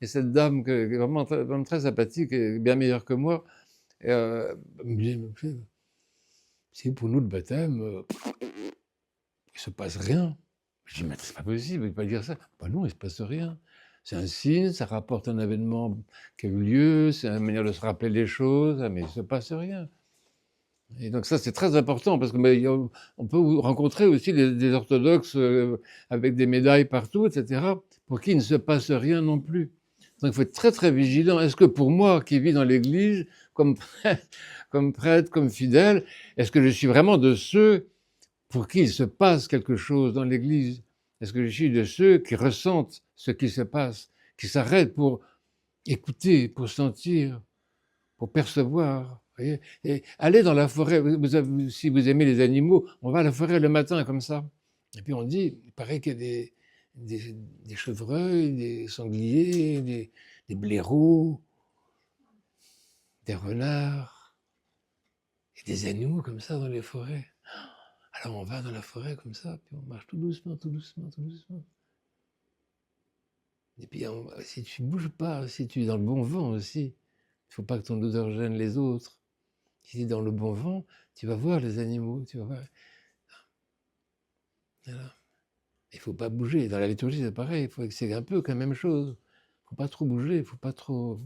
Et cette dame, qui est vraiment très sympathique et bien meilleure que moi, me dit, si pour nous le baptême, il se passe rien. Je dis, mais c'est pas possible, il ne peut pas dire ça. Ben non, il se passe rien. C'est un signe, ça rapporte un événement qui a eu lieu, c'est une manière de se rappeler les choses, mais il ne se passe rien. Et donc ça, c'est très important, parce qu'on peut rencontrer aussi des orthodoxes avec des médailles partout, etc., pour qui il ne se passe rien non plus. Donc il faut être très très vigilant. Est-ce que pour moi, qui vis dans l'Église, comme prêtre, comme fidèle, est-ce que je suis vraiment de ceux pour qui il se passe quelque chose dans l'Église? Est-ce que je suis de ceux qui ressentent ce qui se passe, qui s'arrêtent pour écouter, pour sentir, pour percevoir? Voyez, et aller dans la forêt, si vous aimez les animaux, on va à la forêt le matin comme ça. Et puis on dit, il paraît qu'il y a des chevreuils, des sangliers, des blaireaux, des renards, et des animaux comme ça dans les forêts. Alors on va dans la forêt comme ça, puis on marche tout doucement, tout doucement, tout doucement. Et puis si tu bouges pas, si tu es dans le bon vent aussi, il ne faut pas que ton odeur gêne les autres. Si tu es dans le bon vent, tu vas voir les animaux, tu vas voir. Voilà. Il ne faut pas bouger. Dans la liturgie, c'est pareil, c'est un peu la même chose. Il ne faut pas trop bouger, il ne faut pas trop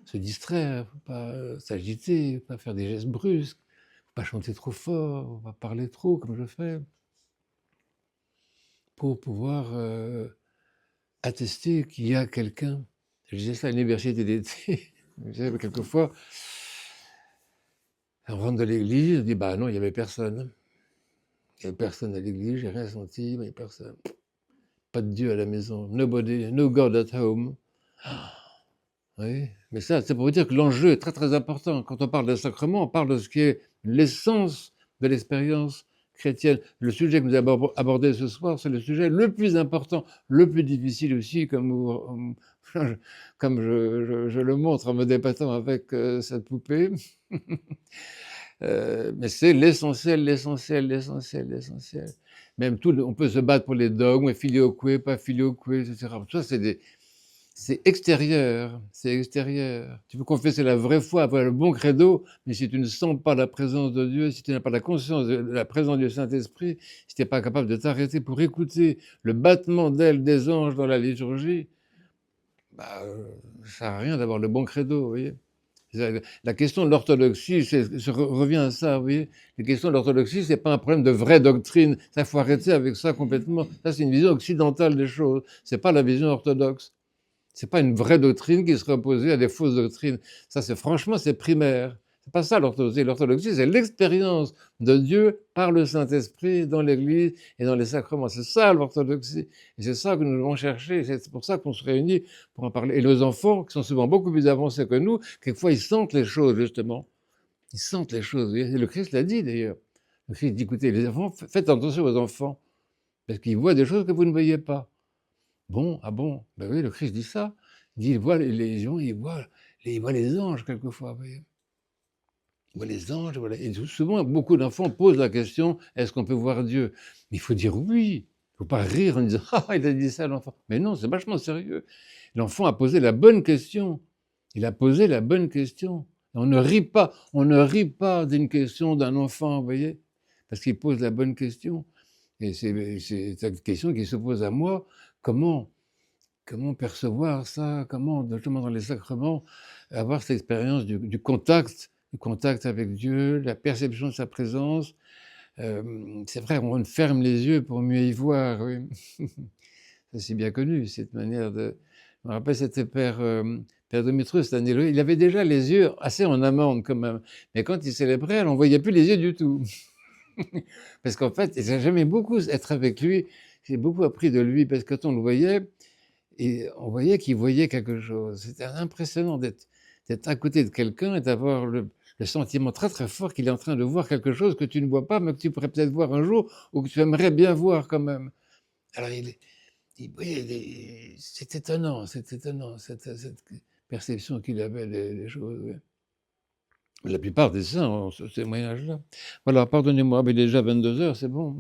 se distraire, il ne faut pas s'agiter, il ne faut pas faire des gestes brusques, il ne faut pas chanter trop fort, il ne faut pas parler trop comme je fais, pour pouvoir attester qu'il y a quelqu'un. Je disais ça à l'université d'été, quelquefois, on rentre de l'église, on dit bah non, il n'y avait personne. Il n'y avait personne à l'église, j'ai rien senti, il n'y avait personne. Pas de Dieu à la maison. Nobody, no God at home. Oui, mais ça, c'est pour vous dire que l'enjeu est très très important. Quand on parle d'un sacrement, on parle de ce qui est l'essence de l'expérience chrétienne. Le sujet que nous avons abordé ce soir, c'est le sujet le plus important, le plus difficile aussi, comme je le montre en me débattant avec cette poupée. Mais c'est l'essentiel, l'essentiel, l'essentiel, l'essentiel. Même on peut se battre pour les dogmes, filioque, pas filioque, etc. Ça, c'est extérieur, c'est extérieur. Tu peux confesser la vraie foi, avoir le bon credo, mais si tu ne sens pas la présence de Dieu, si tu n'as pas la conscience de la présence du Saint-Esprit, si tu n'es pas capable de t'arrêter pour écouter le battement d'ailes des anges dans la liturgie, bah, ça sert à rien d'avoir le bon credo, vous voyez. La question de l'orthodoxie, je reviens à ça, vous voyez. La question de l'orthodoxie, c'est pas un problème de vraie doctrine. Ça, faut arrêter avec ça complètement. Ça, c'est une vision occidentale des choses. C'est pas la vision orthodoxe. C'est pas une vraie doctrine qui serait opposée à des fausses doctrines. Ça, franchement, c'est primaire. C'est pas ça l'orthodoxie. L'orthodoxie, c'est l'expérience de Dieu par le Saint-Esprit dans l'Église et dans les sacrements. C'est ça l'orthodoxie. Et c'est ça que nous devons chercher. C'est pour ça qu'on se réunit pour en parler. Et nos enfants, qui sont souvent beaucoup plus avancés que nous, quelquefois, ils sentent les choses, justement. Ils sentent les choses. Et le Christ l'a dit, d'ailleurs. Le Christ dit, écoutez, les enfants, faites attention aux enfants, parce qu'ils voient des choses que vous ne voyez pas. Bon, ah bon? Ben oui, le Christ dit ça. Il dit, il voit les gens, il voit les anges quelquefois, vous voyez. Il voit les anges, voilà. Et souvent, beaucoup d'enfants posent la question, est-ce qu'on peut voir Dieu? Mais il faut dire oui. Il ne faut pas rire en disant, ah, il a dit ça, l'enfant. Mais non, c'est vachement sérieux. L'enfant a posé la bonne question. Il a posé la bonne question. On ne rit pas d'une question d'un enfant, vous voyez, parce qu'il pose la bonne question. Et c'est cette question qui se pose à moi. Comment percevoir ça? Comment, notamment dans les sacrements, avoir cette expérience du contact avec Dieu, la perception de sa présence. C'est vrai, on ferme les yeux pour mieux y voir, oui. Ça, c'est bien connu, cette manière de... Je me rappelle, c'était Père Domitrus Danilo, il avait déjà les yeux assez en amande quand même. Mais quand il célébrait, on ne voyait plus les yeux du tout. Parce qu'en fait, j'aimais beaucoup être avec lui. J'ai beaucoup appris de lui parce que quand on le voyait, et on voyait qu'il voyait quelque chose. C'était impressionnant d'être à côté de quelqu'un et d'avoir le sentiment très très fort qu'il est en train de voir quelque chose que tu ne vois pas, mais que tu pourrais peut-être voir un jour ou que tu aimerais bien voir quand même. Alors c'est étonnant, cette perception qu'il avait des choses. Oui. La plupart des saints ont ce témoignage-là. Voilà, pardonnez-moi, mais déjà 22 heures, c'est bon.